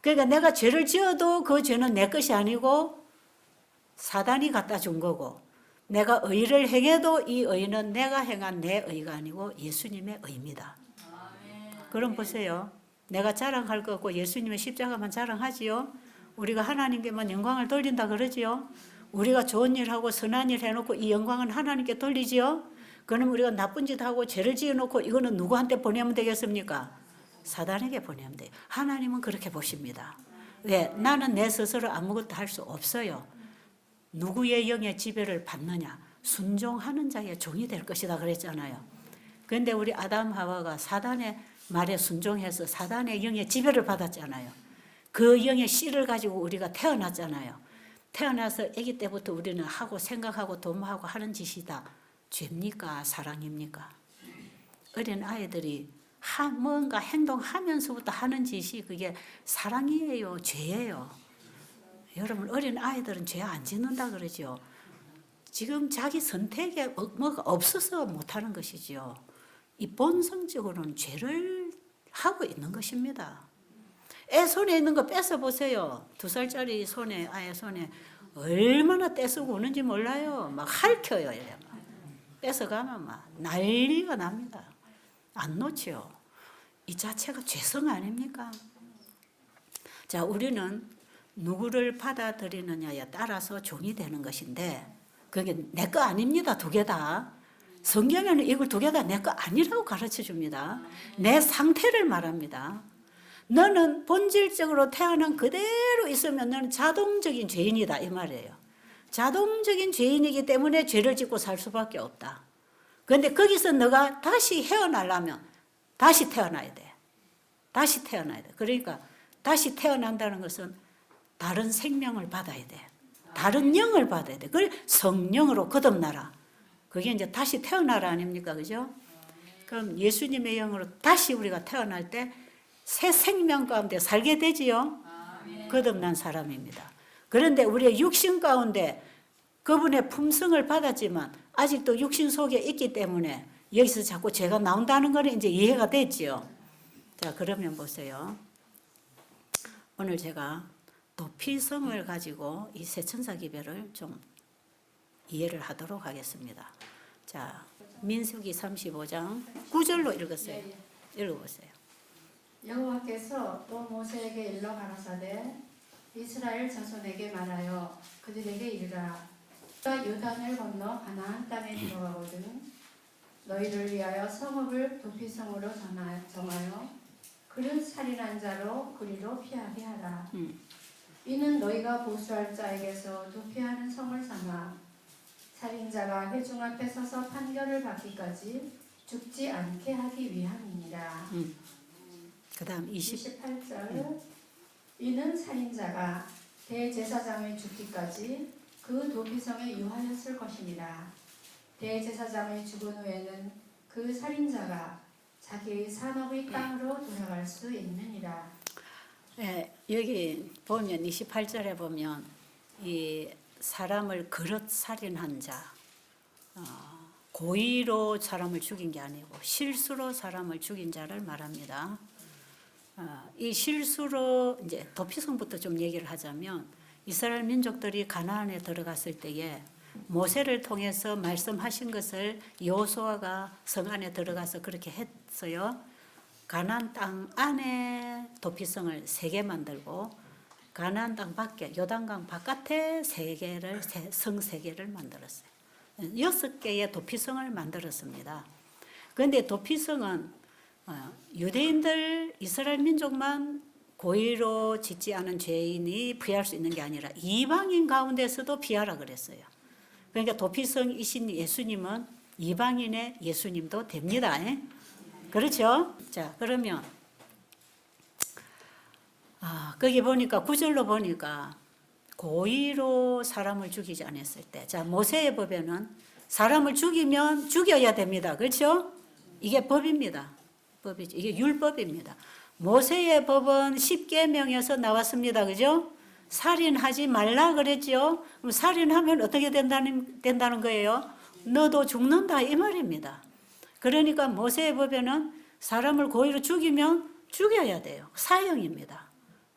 그러니까 내가 죄를 지어도 그 죄는 내 것이 아니고 사단이 갖다 준 거고, 내가 의를 행해도 이 의는 내가 행한 내 의가 아니고 예수님의 의입니다. 그럼 보세요. 내가 자랑할 거 없고 예수님의 십자가만 자랑하지요. 우리가 하나님께만 영광을 돌린다 그러지요. 우리가 좋은 일하고 선한 일 해놓고 이 영광은 하나님께 돌리지요. 그럼 우리가 나쁜 짓 하고 죄를 지어놓고 이거는 누구한테 보내면 되겠습니까? 사단에게 보내면 돼요. 하나님은 그렇게 보십니다. 왜? 나는 내 스스로 아무것도 할 수 없어요. 누구의 영의 지배를 받느냐? 순종하는 자의 종이 될 것이다 그랬잖아요. 그런데 우리 아담 하와가 사단의 말에 순종해서 사단의 영의 지배를 받았잖아요. 그 영의 씨를 가지고 우리가 태어났잖아요. 태어나서 아기 때부터 우리는 하고 생각하고 도모하고 하는 짓이다. 죄입니까? 사랑입니까? 어린 아이들이 뭔가 행동하면서부터 하는 짓이 그게 사랑이에요? 죄예요? 여러분, 어린 아이들은 죄 안 짓는다 그러죠. 지금 자기 선택에 뭐가 없어서 못하는 것이지요. 이 본성적으로는 죄를 하고 있는 것입니다. 애 손에 있는 거 뺏어 보세요. 2살짜리 손에, 아예 손에 얼마나 떼쓰고 우는지 몰라요. 막 핥혀요. 막. 뺏어가면 막 난리가 납니다. 안 놓지요. 이 자체가 죄성 아닙니까? 자, 우리는 누구를 받아들이느냐에 따라서 종이 되는 것인데 그게 내 거 아닙니다. 2개 다. 성경에는 이걸 2개 다 내 거 아니라고 가르쳐 줍니다. 내 상태를 말합니다. 너는 본질적으로 태어난 그대로 있으면 너는 자동적인 죄인이다 이 말이에요. 자동적인 죄인이기 때문에 죄를 짓고 살 수밖에 없다. 그런데 거기서 너가 다시 헤어나려면 다시 태어나야 돼. 다시 태어나야 돼. 그러니까 다시 태어난다는 것은 다른 생명을 받아야 돼. 다른 영을 받아야 돼. 그걸 성령으로 거듭나라. 그게 이제 다시 태어나라 아닙니까? 그죠? 그럼 예수님의 영으로 다시 우리가 태어날 때 새 생명 가운데 살게 되지요. 거듭난 사람입니다. 그런데 우리의 육신 가운데 그분의 품성을 받았지만 아직도 육신 속에 있기 때문에 여기서 자꾸 죄가 나온다는 거는 이제 이해가 됐지요. 자, 그러면 보세요. 오늘 제가 도피성을 가지고 이 세천사 기별을 좀 이해를 하도록 하겠습니다. 자, 민수기 35장 9절로 읽었어요. 읽어보세요. 여호와께서 또 모세에게 일러 가라사대 이스라엘 자손에게 말하여 그들에게 이르라 너희가 요단을 건너 가나안 땅에 들어가거든 너희를 위하여 성읍을 도피성으로 정하여 그를 살인한 자로 그리로 피하게 하라. 이는 너희가 보수할 자에게서 도피하는 성을 삼아 살인자가 회중 앞에 서서 판결을 받기까지 죽지 않게 하기 위함이니라. 그 다음 28절 이는 살인자가 대제사장이 죽기까지 그 도피성에 유하였을 것이니라. 대제사장이 죽은 후에는 그 살인자가 자기의 산업의 땅으로 돌아갈 수 있느니라. 예, 여기 보면 28절에 보면 이 사람을 그릇 살인한 자, 고의로 사람을 죽인 게 아니고 실수로 사람을 죽인 자를 말합니다. 이 실수로 이제 도피성부터 좀 얘기를 하자면 이스라엘 민족들이 가나안에 들어갔을 때에 모세를 통해서 말씀하신 것을 여호수아가 성 안에 들어가서 그렇게 했어요. 가나안 땅 안에 도피성을 3개 만들고 가나안 땅 밖에 요단강 바깥에 성 3개를 만들었어요. 6개의 도피성을 만들었습니다. 그런데 도피성은 유대인들 이스라엘 민족만 고의로 짓지 않은 죄인이 피할 수 있는 게 아니라 이방인 가운데서도 피하라 그랬어요. 그러니까 도피성이신 예수님은 이방인의 예수님도 됩니다. 그렇죠? 자, 그러면 거기 보니까 9절로 보니까 고의로 사람을 죽이지 않았을 때, 자, 모세의 법에는 사람을 죽이면 죽여야 됩니다. 그렇죠? 이게 법입니다. 법이죠. 이게 율법입니다. 모세의 법은 10계명에서 나왔습니다. 그죠? 살인하지 말라 그랬죠? 그럼 살인하면 어떻게 된다는 거예요? 너도 죽는다 이 말입니다. 그러니까 모세의 법에는 사람을 고의로 죽이면 죽여야 돼요. 사형입니다.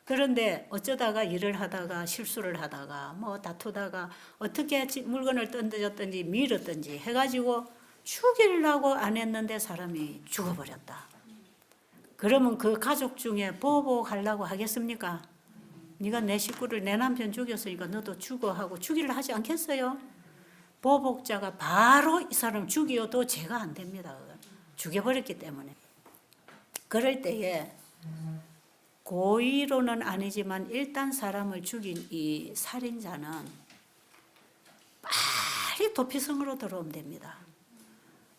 그런데 어쩌다가 일을 하다가 실수를 하다가 뭐 다투다가 어떻게 물건을 던져줬든지 밀었든지 해가지고 죽이려고 안 했는데 사람이 죽어버렸다. 그러면 그 가족 중에 보복하려고 하겠습니까? 네가 내 식구를 내 남편 죽였으니까 너도 죽어 하고 죽이려 하지 않겠어요? 보복자가 바로 이 사람 죽여도 죄가 안 됩니다. 죽여버렸기 때문에. 그럴 때에 고의로는 아니지만 일단 사람을 죽인 이 살인자는 빨리 도피성으로 들어오면 됩니다.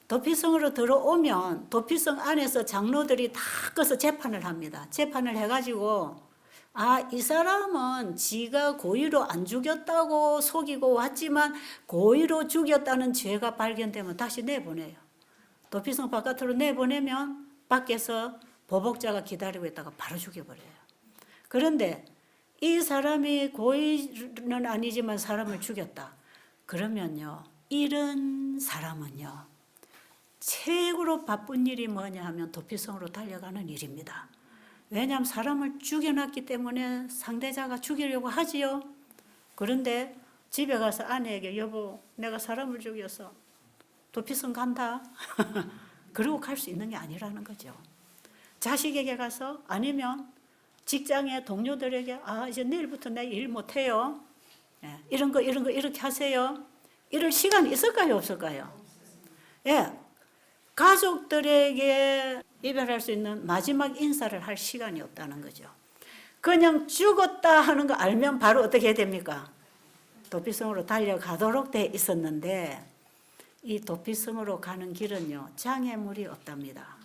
도피성으로 들어오면 도피성 안에서 장로들이 다 꺼서 재판을 합니다. 재판을 해가지고 이 사람은 지가 고의로 안 죽였다고 속이고 왔지만 고의로 죽였다는 죄가 발견되면 다시 내보내요. 도피성 바깥으로 내보내면 밖에서 보복자가 기다리고 있다가 바로 죽여버려요. 그런데 이 사람이 고의는 아니지만 사람을 죽였다. 그러면요, 이런 사람은요, 최고로 바쁜 일이 뭐냐 하면 도피성으로 달려가는 일입니다. 왜냐하면 사람을 죽여놨기 때문에 상대자가 죽이려고 하지요. 그런데 집에 가서 아내에게 여보 내가 사람을 죽였어. 도피성 간다. 그러고 갈 수 있는 게 아니라는 거죠. 자식에게 가서 아니면 직장의 동료들에게 이제 내일부터 내 일 못해요. 이런 거 이렇게 하세요. 이럴 시간이 있을까요 없을까요? 예, 가족들에게 이별할 수 있는 마지막 인사를 할 시간이 없다는 거죠. 그냥 죽었다 하는 거 알면 바로 어떻게 해야 됩니까? 도피성으로 달려가도록 돼 있었는데 이 도피성으로 가는 길은요, 장애물이 없답니다.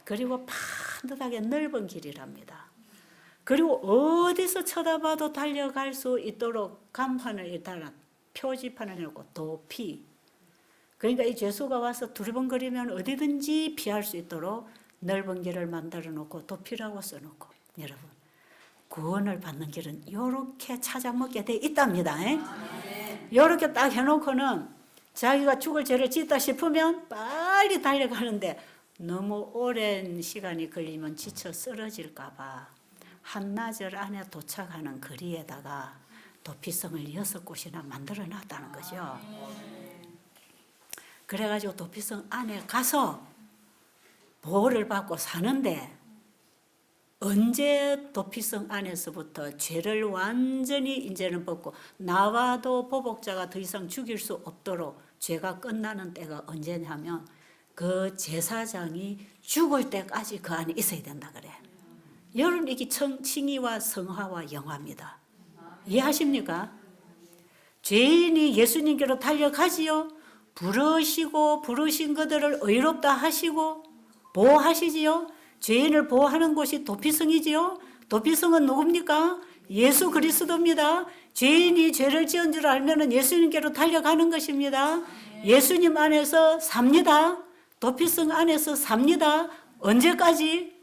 그리고 반듯하게 넓은 길이랍니다. 그리고 어디서 쳐다봐도 달려갈 수 있도록 간판을 일단 표지판을 해놓고 도피. 그러니까 이 죄수가 와서 두리번거리면 어디든지 피할 수 있도록 넓은 길을 만들어 놓고 도피라고 써놓고, 여러분 구원을 받는 길은 이렇게 찾아먹게 돼 있답니다. 이렇게 딱 해놓고는 자기가 죽을 죄를 짓다 싶으면 빨리 달려가는데 너무 오랜 시간이 걸리면 지쳐 쓰러질까 봐 한나절 안에 도착하는 거리에다가 도피성을 6곳이나 만들어 놨다는 거죠. 그래가지고 도피성 안에 가서 보호를 받고 사는데 언제 도피성 안에서부터 죄를 완전히 이제는 벗고 나와도 보복자가 더 이상 죽일 수 없도록 죄가 끝나는 때가 언제냐면 그 제사장이 죽을 때까지 그 안에 있어야 된다 그래. 여러분 이게 칭의와 성화와 영화입니다. 이해하십니까? 죄인이 예수님께로 달려가지요. 부르신 그들을 의롭다 하시고 보호하시지요. 죄인을 보호하는 곳이 도피성이지요. 도피성은 누굽니까? 예수 그리스도입니다. 죄인이 죄를 지은 줄 알면 예수님께로 달려가는 것입니다. 예수님 안에서 삽니다. 도피성 안에서 삽니다. 언제까지?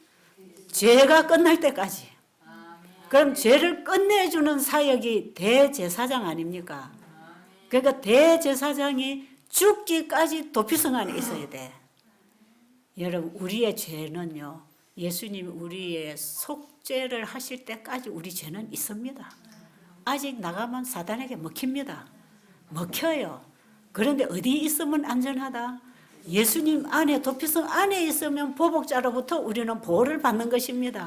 죄가 끝날 때까지. 그럼 죄를 끝내주는 사역이 대제사장 아닙니까? 그러니까 대제사장이 죽기까지 도피성 안에 있어야 돼. 여러분 우리의 죄는요, 예수님이 우리의 속죄를 하실 때까지 우리 죄는 있습니다. 아직 나가면 사단에게 먹힙니다. 먹혀요. 그런데 어디 있으면 안전하다? 예수님 안에, 도피성 안에 있으면 보복자로부터 우리는 보호를 받는 것입니다.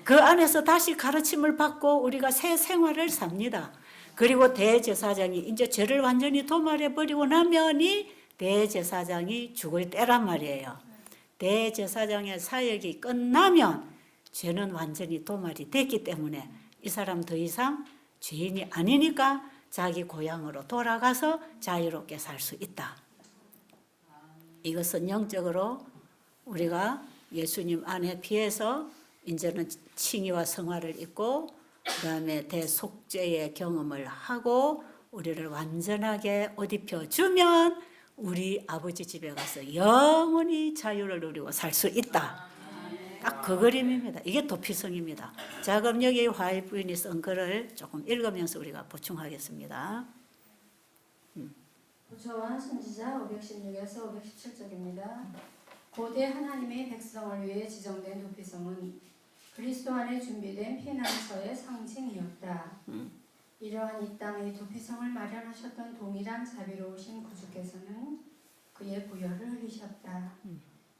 그 안에서 다시 가르침을 받고 우리가 새 생활을 삽니다. 그리고 대제사장이 이제 죄를 완전히 도말해버리고 나면이 대제사장이 죽을 때란 말이에요. 대제사장의 사역이 끝나면 죄는 완전히 도말이 됐기 때문에 이 사람 더 이상 죄인이 아니니까 자기 고향으로 돌아가서 자유롭게 살 수 있다. 이것은 영적으로 우리가 예수님 안에 비해서 이제는 칭의와 성화를 입고 그다음에 대속죄의 경험을 하고 우리를 완전하게 옷 입혀주면 우리 아버지 집에 가서 영원히 자유를 누리고 살 수 있다. 딱 그 그림입니다. 이게 도피성입니다. 자, 그럼 여기 화이 부인이 쓴 글을 조금 읽으면서 우리가 보충하겠습니다. 부처와 선지자 516에서 517쪽입니다. 고대 하나님의 백성을 위해 지정된 도피성은 그리스도 안에 준비된 피난처의 상징이었다. 이러한 이 땅의 도피성을 마련하셨던 동일한 자비로우신 구주께서는 그의 부여를 흘리셨다.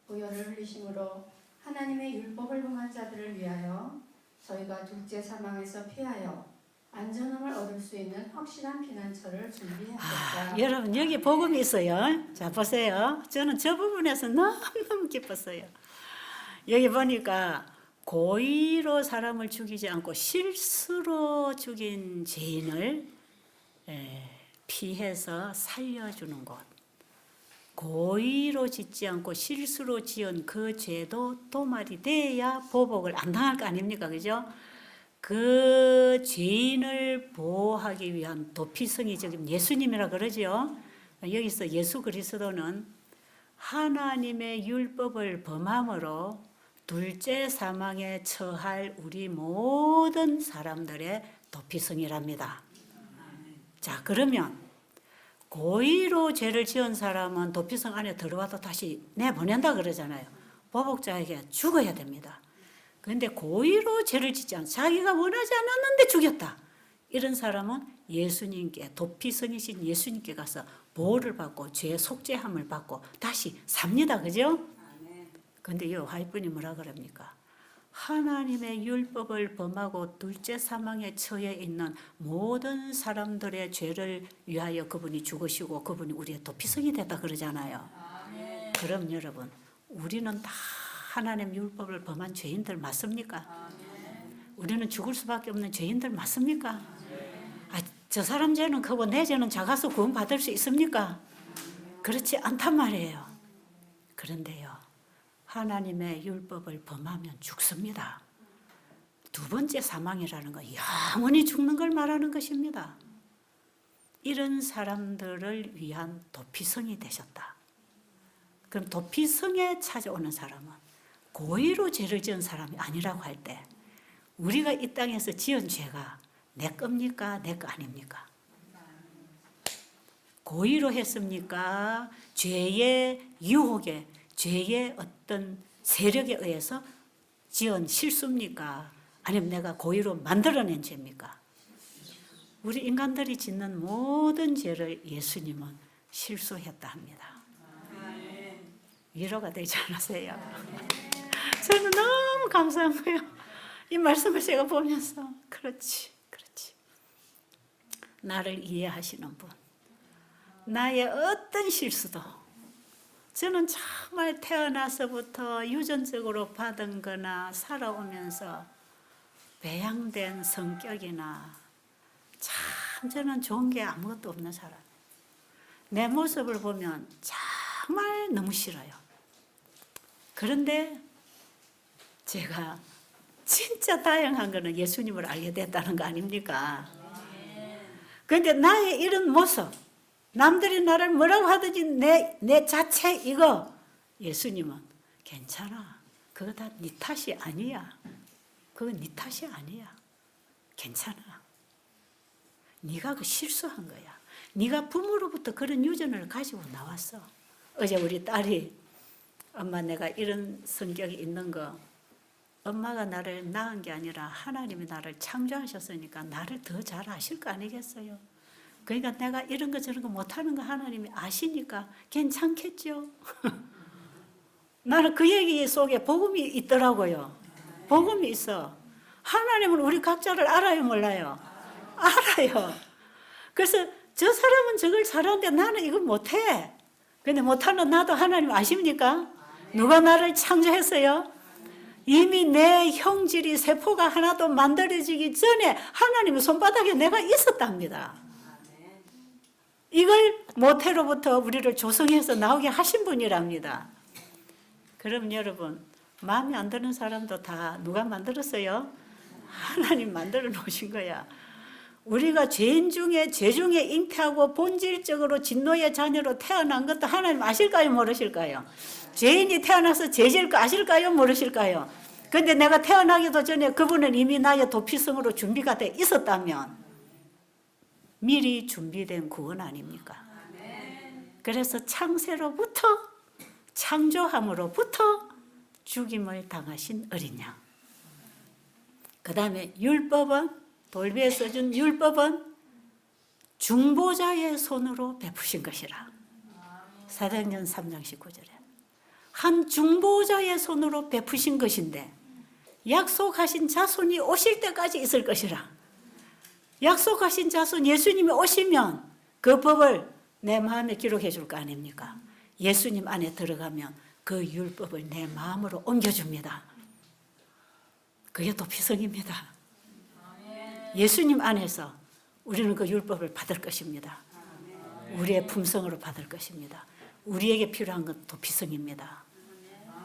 부여를 흘리심으로 하나님의 율법을 흥한 자들을 위하여 저희가 둘째 사망에서 피하여 안전함을 얻을 수 있는 확실한 피난처를 준비하셨다. 여러분 여기 복음이 있어요. 자 보세요. 저는 저 부분에서 너무너무 기뻤어요. 여기 보니까 고의로 사람을 죽이지 않고 실수로 죽인 죄인을 피해서 살려주는 곳. 고의로 짓지 않고 실수로 지은 그 죄도 도말이 돼야 보복을 안 당할 거 아닙니까? 그죠? 그 죄인을 보호하기 위한 도피성이 지금 예수님이라 그러죠. 여기서 예수 그리스도는 하나님의 율법을 범함으로 둘째 사망에 처할 우리 모든 사람들의 도피성이랍니다. 자, 그러면 고의로 죄를 지은 사람은 도피성 안에 들어와도 다시 내보낸다 그러잖아요. 보복자에게 죽어야 됩니다. 그런데 고의로 죄를 짓지 않아 자기가 원하지 않았는데 죽였다. 이런 사람은 예수님께, 도피성이신 예수님께 가서 보호를 받고 죄 속죄함을 받고 다시 삽니다. 그죠? 그런데 이 화이분이 뭐라 그럽니까? 하나님의 율법을 범하고 둘째 사망에 처해 있는 모든 사람들의 죄를 위하여 그분이 죽으시고 그분이 우리의 도피성이 됐다 그러잖아요. 그럼 여러분, 우리는 다 하나님 율법을 범한 죄인들 맞습니까? 우리는 죽을 수밖에 없는 죄인들 맞습니까? 저 사람 죄는 크고 내 죄는 작아서 구원받을 수 있습니까? 그렇지 않단 말이에요. 그런데요, 하나님의 율법을 범하면 죽습니다. 두 번째 사망이라는 건 영원히 죽는 걸 말하는 것입니다. 이런 사람들을 위한 도피성이 되셨다. 그럼 도피성에 찾아오는 사람은 고의로 죄를 지은 사람이 아니라고 할 때 우리가 이 땅에서 지은 죄가 내 겁니까? 내 거 아닙니까? 고의로 했습니까? 죄의 유혹에, 죄의 어떤 세력에 의해서 지은 실수입니까? 아니면 내가 고의로 만들어낸 죄입니까? 우리 인간들이 짓는 모든 죄를 예수님은 실수했다 합니다. 위로가 되지 않으세요? 저는 너무 감사한 거예요. 이 말씀을 제가 보면서 그렇지. 나를 이해하시는 분. 나의 어떤 실수도 저는 정말 태어나서부터 유전적으로 받은 거나 살아오면서 배양된 성격이나 참 저는 좋은 게 아무것도 없는 사람. 내 모습을 보면 정말 너무 싫어요. 그런데 제가 진짜 다양한 거는 예수님을 알게 됐다는 거 아닙니까? 그런데 나의 이런 모습, 남들이 나를 뭐라고 하든지 내 자체 이거 예수님은 괜찮아. 그거 다 네 탓이 아니야. 그거 네 탓이 아니야. 괜찮아. 네가 그 실수한 거야. 네가 부모로부터 그런 유전을 가지고 나왔어. 어제 우리 딸이 엄마 내가 이런 성격이 있는 거 엄마가 나를 낳은 게 아니라 하나님이 나를 창조하셨으니까 나를 더 잘 아실 거 아니겠어요? 그러니까 내가 이런 거 저런 거 못하는 거 하나님이 아시니까 괜찮겠죠? 나는 그 얘기 속에 복음이 있더라고요. 복음이 있어. 하나님은 우리 각자를 알아요, 몰라요? 알아요. 그래서 저 사람은 저걸 잘하는데 나는 이걸 못해. 근데 못하는 나도 하나님 아십니까? 누가 나를 창조했어요? 이미 내 형질이 세포가 하나도 만들어지기 전에 하나님의 손바닥에 내가 있었답니다. 이걸 모태로부터 우리를 조성해서 나오게 하신 분이랍니다. 그럼 여러분, 마음에 안 드는 사람도 다 누가 만들었어요? 하나님 만들어 놓으신 거야. 우리가 죄인 중에 죄 중에 잉태하고 본질적으로 진노의 자녀로 태어난 것도 하나님 아실까요? 모르실까요? 죄인이 태어나서 죄질 거 아실까요? 모르실까요? 그런데 내가 태어나기도 전에 그분은 이미 나의 도피성으로 준비가 돼 있었다면 미리 준비된 구원 아닙니까? 그래서 창세로부터 창조함으로부터 죽임을 당하신 어린 양. 그 다음에 율법은 돌비에 써준 율법은 중보자의 손으로 베푸신 것이라. 사도행전 3장 19절에 한 중보자의 손으로 베푸신 것인데 약속하신 자손이 오실 때까지 있을 것이라. 약속하신 자손 예수님이 오시면 그 법을 내 마음에 기록해 줄 거 아닙니까? 예수님 안에 들어가면 그 율법을 내 마음으로 옮겨줍니다. 그게 도피성입니다. 예수님 안에서 우리는 그 율법을 받을 것입니다. 우리의 품성으로 받을 것입니다. 우리에게 필요한 건 도피성입니다.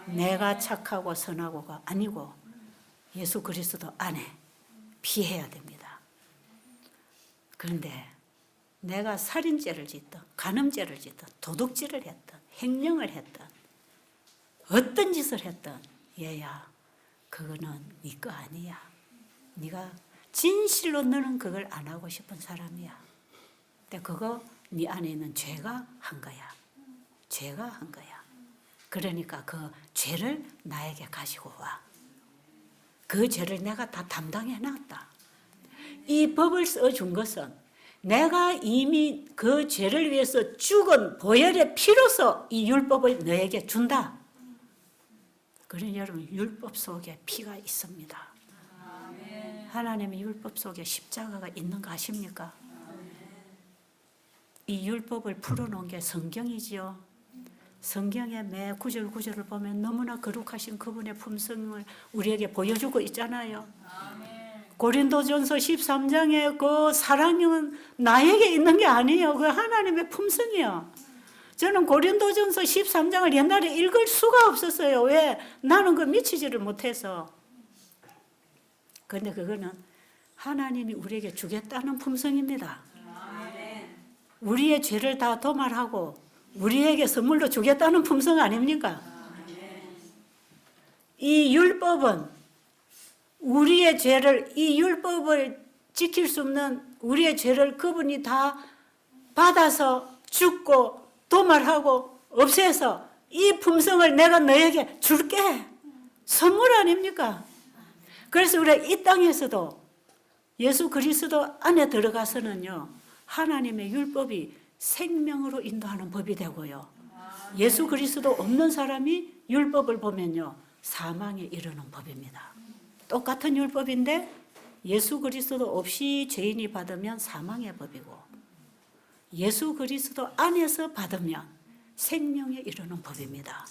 내가 착하고 선하고가 아니고 예수 그리스도 안에 피해야 됩니다. 그런데 내가 살인죄를 짓든 간음죄를 짓든 도둑질을 했든 횡령을 했든 어떤 짓을 했든 얘야 그거는 네 거 아니야. 네가 진실로 너는 그걸 안 하고 싶은 사람이야. 근데 그거 네 안에 있는 죄가 한 거야. 죄가 한 거야. 그러니까 그 죄를 나에게 가지고 와. 그 죄를 내가 다 담당해 놨다. 이 법을 써준 것은 내가 이미 그 죄를 위해서 죽은 보혈의 피로서 이 율법을 너에게 준다. 그러니 여러분 율법 속에 피가 있습니다. 하나님의 율법 속에 십자가가 있는 거 아십니까? 이 율법을 풀어놓은 게 성경이지요. 성경의 매 구절 구절을 보면 너무나 거룩하신 그분의 품성을 우리에게 보여주고 있잖아요. 고린도전서 13장에 그 사랑은 나에게 있는 게 아니에요. 그 하나님의 품성이요. 저는 고린도전서 13장을 옛날에 읽을 수가 없었어요. 왜? 나는 그 미치지를 못해서. 그런데 그거는 하나님이 우리에게 주겠다는 품성입니다. 우리의 죄를 다 도말하고 우리에게 선물로 주겠다는 품성 아닙니까? 이 율법은 우리의 죄를, 이 율법을 지킬 수 없는 우리의 죄를 그분이 다 받아서 죽고 도말하고 없애서 이 품성을 내가 너에게 줄게. 선물 아닙니까? 그래서 우리가 이 땅에서도 예수 그리스도 안에 들어가서는요, 하나님의 율법이 생명으로 인도하는 법이 되고요. 예수 그리스도 없는 사람이 율법을 보면요, 사망에 이르는 법입니다. 똑같은 율법인데 예수 그리스도 없이 죄인이 받으면 사망의 법이고 예수 그리스도 안에서 받으면 생명에 이르는 법입니다.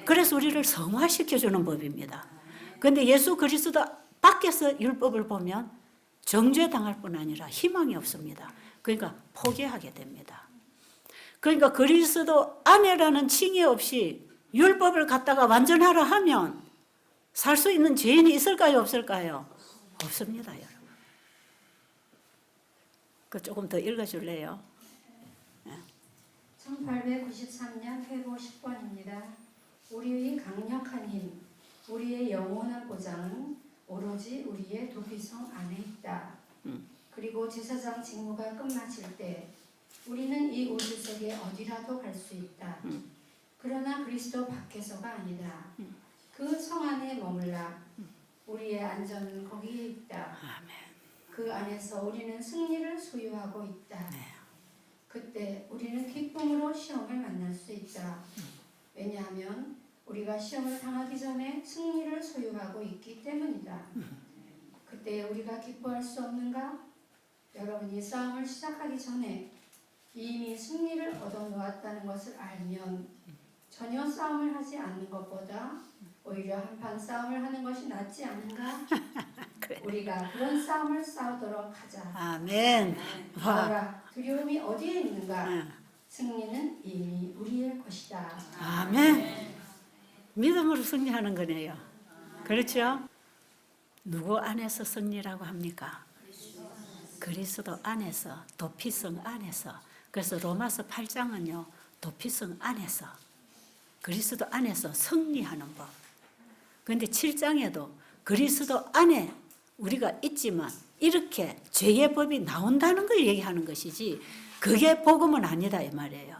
그래서 우리를 성화시켜주는 법입니다. 그런데 예수 그리스도 밖에서 율법을 보면 정죄당할 뿐 아니라 희망이 없습니다. 그러니까 포기하게 됩니다. 그러니까 그리스도 안에라는 칭의 없이 율법을 갖다가 완전하라 하면 살 수 있는 죄인이 있을까요? 없을까요? 없습니다, 여러분. 그 조금 더 읽어줄래요? 1893년 회보 10번입니다. 우리의 강력한 힘, 우리의 영원한 보장은 오로지 우리의 도피성 안에 있다. 그리고 제사장 직무가 끝마칠 때 우리는 이 우주 속에 어디라도 갈 수 있다. 그러나 그리스도 밖에서가 아니다. 그 성 안에 머물라. 우리의 안전은 거기에 있다. 그 안에서 우리는 승리를 소유하고 있다. 그때 우리는 기쁨으로 시험을 만날 수 있다. 왜냐하면 우리가 시험을 당하기 전에 승리를 소유하고 있기 때문이다. 그때 우리가 기뻐할 수 없는가? 여러분이 싸움을 시작하기 전에 이미 승리를 얻어놓았다는 것을 알면 전혀 싸움을 하지 않는 것보다 오히려 한판 싸움을 하는 것이 낫지 않은가? 그래. 우리가 그런 싸움을 싸우도록 하자. 아멘. 보라, 두려움이 어디에 있는가? 승리는 이미 우리의 것이다. 아멘. 믿음으로 승리하는 거네요. 그렇죠? 누구 안에서 승리라고 합니까? 그리스도 안에서, 도피성 안에서. 그래서 로마서 8장은요, 도피성 안에서, 그리스도 안에서 승리하는 법. 그런데 7장에도 그리스도 안에 우리가 있지만 이렇게 죄의 법이 나온다는 걸 얘기하는 것이지 그게 복음은 아니다 이 말이에요.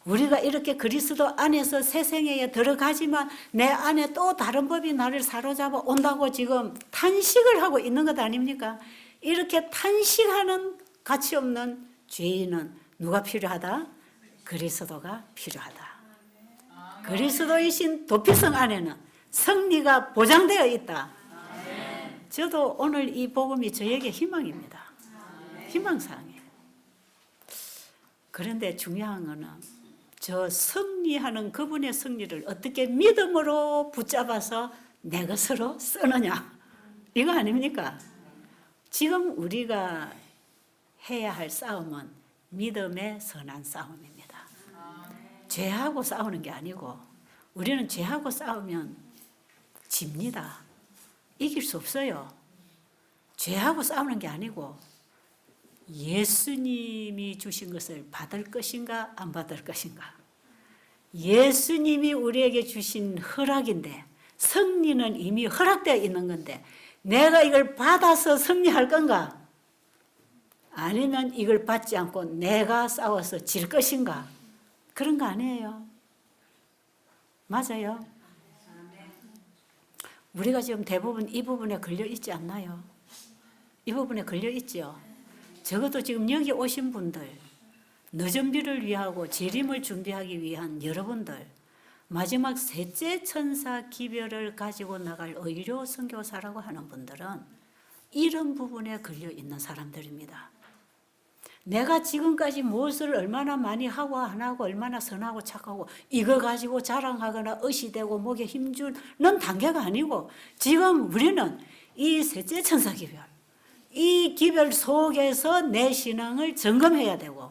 우리가 이렇게 그리스도 안에서 새 생애에 들어가지만 내 안에 또 다른 법이 나를 사로잡아 온다고 지금 탄식을 하고 있는 것 아닙니까? 이렇게 탄식하는 가치 없는 죄인은 누가 필요하다? 그리스도가 필요하다. 그리스도이신 도피성 안에는 승리가 보장되어 있다. 저도 오늘 이 복음이 저에게 희망입니다. 희망사항이에요. 그런데 중요한 거는 저 승리하는 그분의 승리를 어떻게 믿음으로 붙잡아서 내 것으로 쓰느냐. 이거 아닙니까? 지금 우리가 해야 할 싸움은 믿음의 선한 싸움입니다. 죄하고 싸우는 게 아니고 우리는 죄하고 싸우면 집니다. 이길 수 없어요. 죄하고 싸우는 게 아니고 예수님이 주신 것을 받을 것인가 안 받을 것인가. 예수님이 우리에게 주신 허락인데 승리는 이미 허락되어 있는 건데 내가 이걸 받아서 승리할 건가 아니면 이걸 받지 않고 내가 싸워서 질 것인가? 그런 거 아니에요. 맞아요. 우리가 지금 대부분 이 부분에 걸려 있지 않나요? 이 부분에 걸려 있죠. 적어도 지금 여기 오신 분들, 늦은비를 위하고 재림을 준비하기 위한 여러분들, 마지막 셋째 천사 기별을 가지고 나갈 의료 선교사라고 하는 분들은 이런 부분에 걸려 있는 사람들입니다. 내가 지금까지 무엇을 얼마나 많이 하고 안 하고 얼마나 선하고 착하고 이거 가지고 자랑하거나 의시되고 목에 힘주는 단계가 아니고 지금 우리는 이 셋째 천사 기별, 이 기별 속에서 내 신앙을 점검해야 되고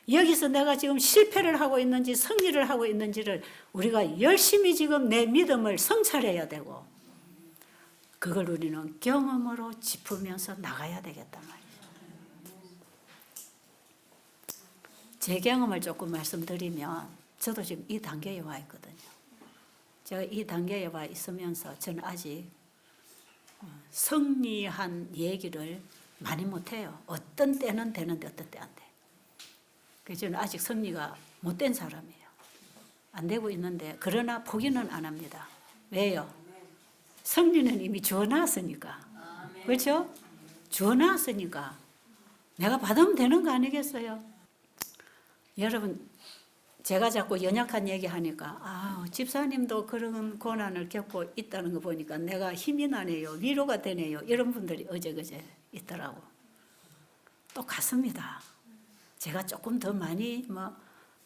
여기서 내가 지금 실패를 하고 있는지 승리를 하고 있는지를 우리가 열심히 지금 내 믿음을 성찰해야 되고 그걸 우리는 경험으로 짚으면서 나가야 되겠단 말이에요. 제 경험을 조금 말씀드리면 저도 지금 이 단계에 와 있거든요. 제가 이 단계에 와 있으면서 저는 아직 승리한 얘기를 많이 못해요. 어떤 때는 되는데 어떤 때 안 돼. 그래서 저는 아직 승리가 못된 사람이에요. 안 되고 있는데 그러나 포기는 안 합니다. 왜요? 승리는 이미 주어놨으니까. 그렇죠? 주어놨으니까 내가 받으면 되는 거 아니겠어요? 여러분 제가 자꾸 연약한 얘기하니까 집사님도 그런 고난을 겪고 있다는 거 보니까 내가 힘이 나네요. 위로가 되네요. 이런 분들이 어제그제 있더라고. 똑같습니다. 제가 조금 더 많이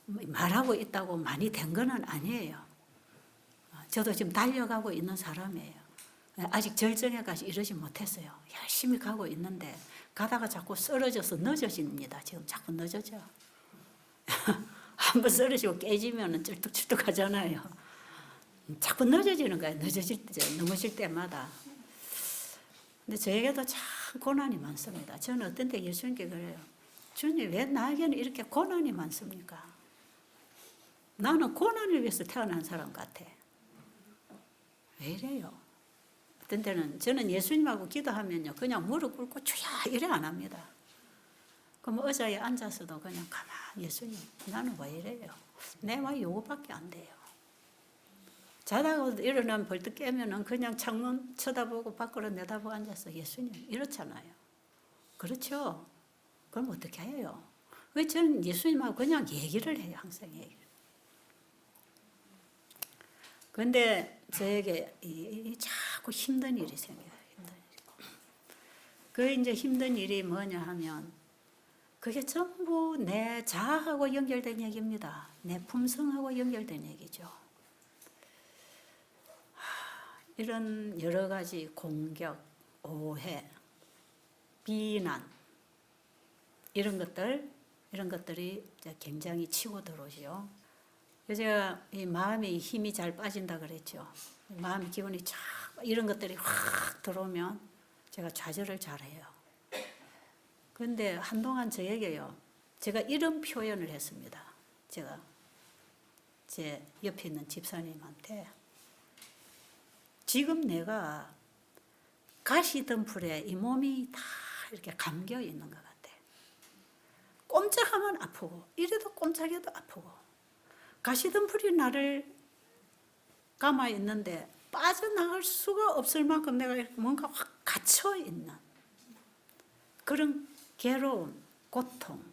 말하고 있다고 많이 된 거는 아니에요. 저도 지금 달려가고 있는 사람이에요. 아직 절정에까지 이르지 못했어요. 열심히 가고 있는데 가다가 자꾸 쓰러져서 늦어집니다. 지금 자꾸 늦어져. 한번 쓰러지고 깨지면 쩔뚝쩔뚝 하잖아요. 자꾸 늦어지는 거예요. 늦어질 때, 넘어질 때마다. 근데 저에게도 참 고난이 많습니다. 저는 어떤 때 예수님께 그래요. 주님, 왜 나에게는 이렇게 고난이 많습니까? 나는 고난을 위해서 태어난 사람 같아. 왜 이래요? 어떤 때는 저는 예수님하고 기도하면요. 그냥 무릎 꿇고 주야 이래 안 합니다. 그럼 의자에 앉아서도 그냥 가만히 예수님 나는 왜 이래요? 내와 요거밖에 안 돼요. 자다가 일어나면 벌떡 깨면은 그냥 창문 쳐다보고 밖으로 내다보고 앉아서 예수님 이렇잖아요. 그렇죠? 그럼 어떻게 해요? 왜 저는 예수님하고 그냥 얘기를 해요. 항상 얘기를. 그런데 저에게 자꾸 힘든 일이 생겨요. 힘든 일. 그 이제 힘든 일이 뭐냐 하면 그게 전부 내 자아하고 연결된 얘기입니다. 내 품성하고 연결된 얘기죠. 이런 여러 가지 공격, 오해, 비난 이런 것들이 굉장히 치고 들어오죠. 그래서 제가 이 마음의 힘이 잘 빠진다 그랬죠. 마음의 기운이 쫙 이런 것들이 확 들어오면 제가 좌절을 잘해요. 그런데 한동안 저에게요. 제가 이런 표현을 했습니다. 제가 제 옆에 있는 집사님한테 지금 내가 가시덤불에 이 몸이 다 이렇게 감겨 있는 것 같아. 꼼짝하면 아프고 이래도 꼼짝해도 아프고 가시덤불이 나를 감아 있는데 빠져나갈 수가 없을 만큼 내가 이렇게 뭔가 확 갇혀 있는 그런 괴로움, 고통,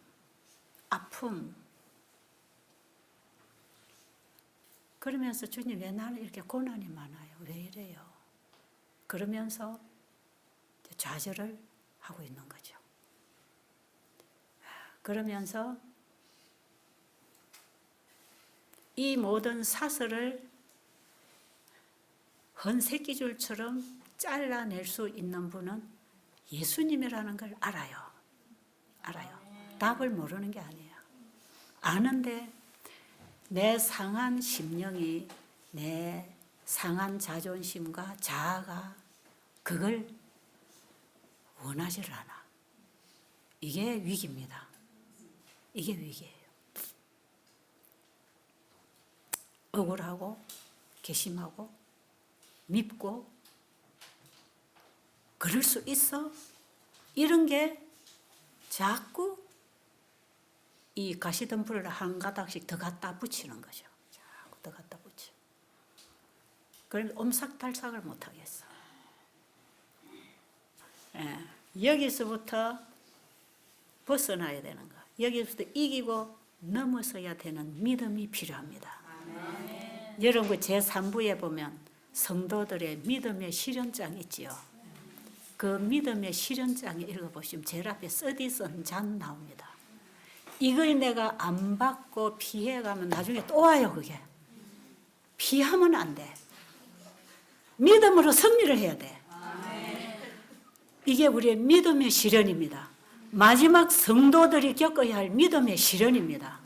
아픔. 그러면서 주님 왜 나는 이렇게 고난이 많아요? 왜 이래요? 그러면서 좌절을 하고 있는 거죠. 그러면서 이 모든 사슬을 헌새끼줄처럼 잘라낼 수 있는 분은 예수님이라는 걸 알아요. 알아요. 답을 모르는 게 아니에요. 아는데 내 상한 심령이 내 상한 자존심과 자아가 그걸 원하지를 않아. 이게 위기입니다. 이게 위기예요. 억울하고 괘씸하고 밉고 그럴 수 있어? 이런 게 자꾸 이 가시덤불을 한 가닥씩 더 갖다 붙이는 거죠. 자꾸 더 갖다 붙여. 그럼 옴삭달삭을 못 하겠어. 예, 여기서부터 벗어나야 되는 거. 여기서부터 이기고 넘어서야 되는 믿음이 필요합니다. 여러분 그 제3부에 보면 성도들의 믿음의 실현장 있지요. 그 믿음의 실현장에 읽어보시면 제일 앞에 쓰디쓴 잔 나옵니다. 이걸 내가 안 받고 피해가면 나중에 또 와요. 그게 피하면 안 돼. 믿음으로 승리를 해야 돼. 이게 우리의 믿음의 실현입니다. 마지막 성도들이 겪어야 할 믿음의 실현입니다.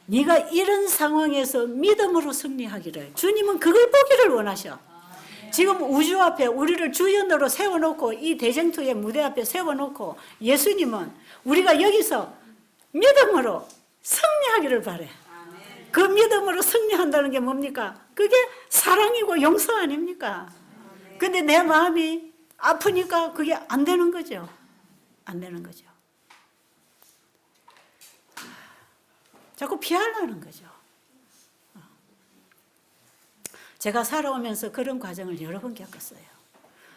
네가 이런 상황에서 믿음으로 승리하기를, 주님은 그걸 보기를 원하셔. 지금 우주 앞에 우리를 주연으로 세워놓고 이 대쟁투의 무대 앞에 세워놓고 예수님은 우리가 여기서 믿음으로 승리하기를 바래. 그 믿음으로 승리한다는 게 뭡니까? 그게 사랑이고 용서 아닙니까? 근데 내 마음이 아프니까 그게 안 되는 거죠. 안 되는 거죠. 자꾸 피하려는 거죠. 제가 살아오면서 그런 과정을 여러 번 겪었어요.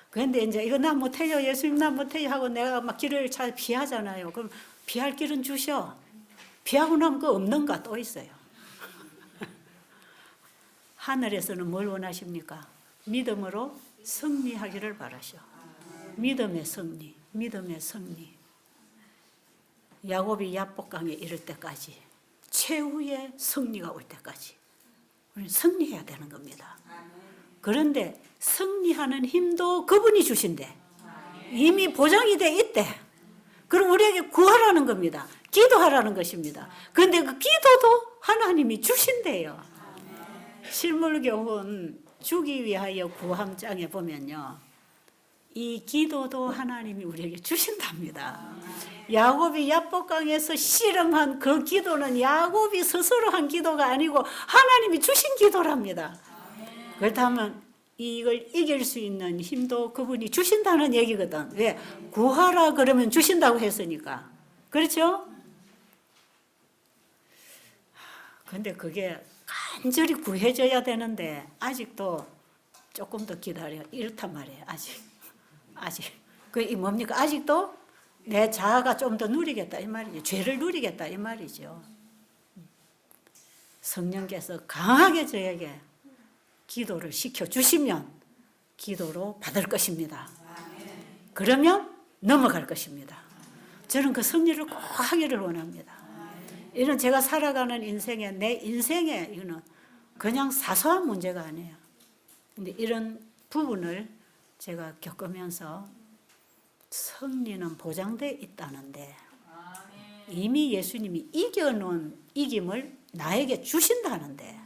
그런데 이제 이거 나 못해요, 예수님 나 못해요 하고 내가 막 길을 잘 피하잖아요. 그럼 피할 길은 주셔. 피하고 나면 그 없는가 또 있어요. 하늘에서는 뭘 원하십니까? 믿음으로 승리하기를 바라셔. 믿음의 승리, 믿음의 승리. 야곱이 야복강에 이를 때까지, 최후의 승리가 올 때까지 우리는 승리해야 되는 겁니다. 그런데 승리하는 힘도 그분이 주신대. 이미 보장이 돼 있대. 그럼 우리에게 구하라는 겁니다. 기도하라는 것입니다. 그런데 그 기도도 하나님이 주신대요. 실물교훈 주기 위하여 구함장에 보면요, 이 기도도 하나님이 우리에게 주신답니다. 야곱이 야복강에서 씨름한 그 기도는 야곱이 스스로 한 기도가 아니고 하나님이 주신 기도랍니다. 그렇다면 이걸 이길 수 있는 힘도 그분이 주신다는 얘기거든. 왜? 구하라 그러면 주신다고 했으니까. 그렇죠? 근데 그게 간절히 구해져야 되는데 아직도 조금 더 기다려. 이렇단 말이에요. 아직. 그게 뭡니까? 아직도 내 자아가 좀 더 누리겠다 이 말이죠. 죄를 누리겠다 이 말이죠. 성령께서 강하게 저에게 기도를 시켜주시면 기도로 받을 것입니다. 그러면 넘어갈 것입니다. 저는 그 승리를 꼭 하기를 원합니다. 이런 제가 살아가는 인생에, 내 인생에 이거는 그냥 사소한 문제가 아니에요. 근데 이런 부분을 제가 겪으면서 승리는 보장되어 있다는데 이미 예수님이 이겨놓은 이김을 나에게 주신다는데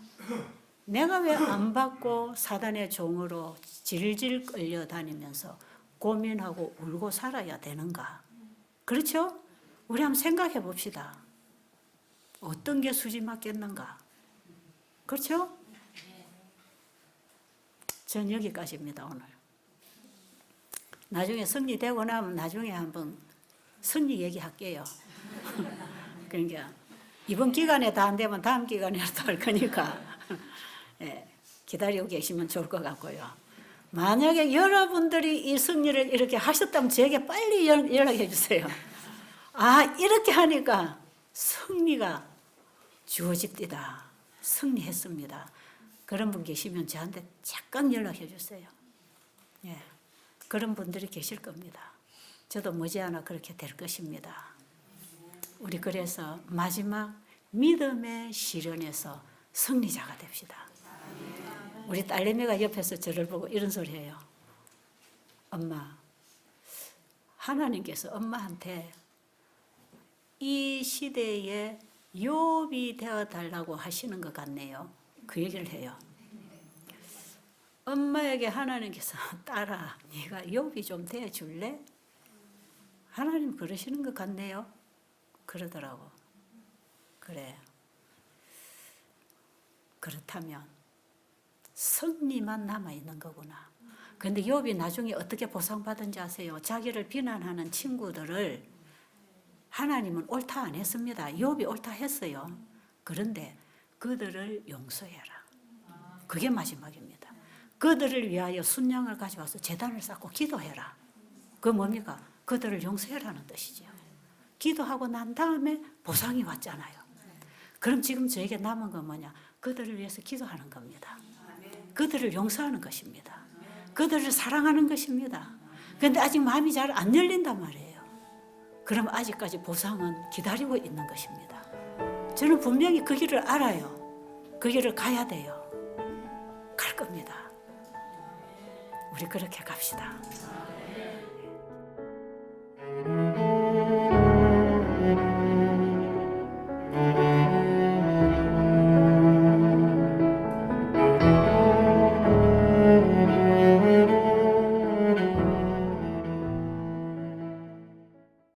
내가 왜 안 받고 사단의 종으로 질질 끌려다니면서 고민하고 울고 살아야 되는가? 그렇죠? 우리 한번 생각해 봅시다. 어떤 게 수지 맞겠는가? 그렇죠? 전 여기까지입니다, 오늘. 나중에 승리되고 나면 나중에 한번 승리 얘기할게요. 그러니까 이번 기간에 다 안 되면 다음 기간에라도 할 거니까 예, 기다리고 계시면 좋을 것 같고요. 만약에 여러분들이 이 승리를 이렇게 하셨다면 저에게 빨리 연락해 주세요. 아, 이렇게 하니까 승리가 주어집니다. 승리했습니다. 그런 분 계시면 저한테 잠깐 연락해 주세요. 예, 그런 분들이 계실 겁니다. 저도 머지않아 그렇게 될 것입니다. 우리 그래서 마지막 믿음의 시련에서 승리자가 됩시다. 우리 딸내미가 옆에서 저를 보고 이런 소리 해요. 엄마, 하나님께서 엄마한테 이 시대에 욥이 되어달라고 하시는 것 같네요. 그 얘기를 해요. 엄마에게 하나님께서 딸아, 네가 욥이 좀 되어줄래? 하나님 그러시는 것 같네요. 그러더라고. 그래. 그렇다면 승리만 남아있는 거구나. 근데 욥이 나중에 어떻게 보상받은지 아세요? 자기를 비난하는 친구들을 하나님은 옳다 안 했습니다. 욥이 옳다 했어요. 그런데 그들을 용서해라. 그게 마지막입니다. 그들을 위하여 순양을 가져와서 제단을 쌓고 기도해라. 그 뭡니까? 그들을 용서해라는 뜻이죠. 기도하고 난 다음에 보상이 왔잖아요. 그럼 지금 저에게 남은 건 뭐냐? 그들을 위해서 기도하는 겁니다. 그들을 용서하는 것입니다. 그들을 사랑하는 것입니다. 그런데 아직 마음이 잘 안 열린단 말이에요. 그럼 아직까지 보상은 기다리고 있는 것입니다. 저는 분명히 그 길을 알아요. 그 길을 가야 돼요. 갈 겁니다. 우리 그렇게 갑시다.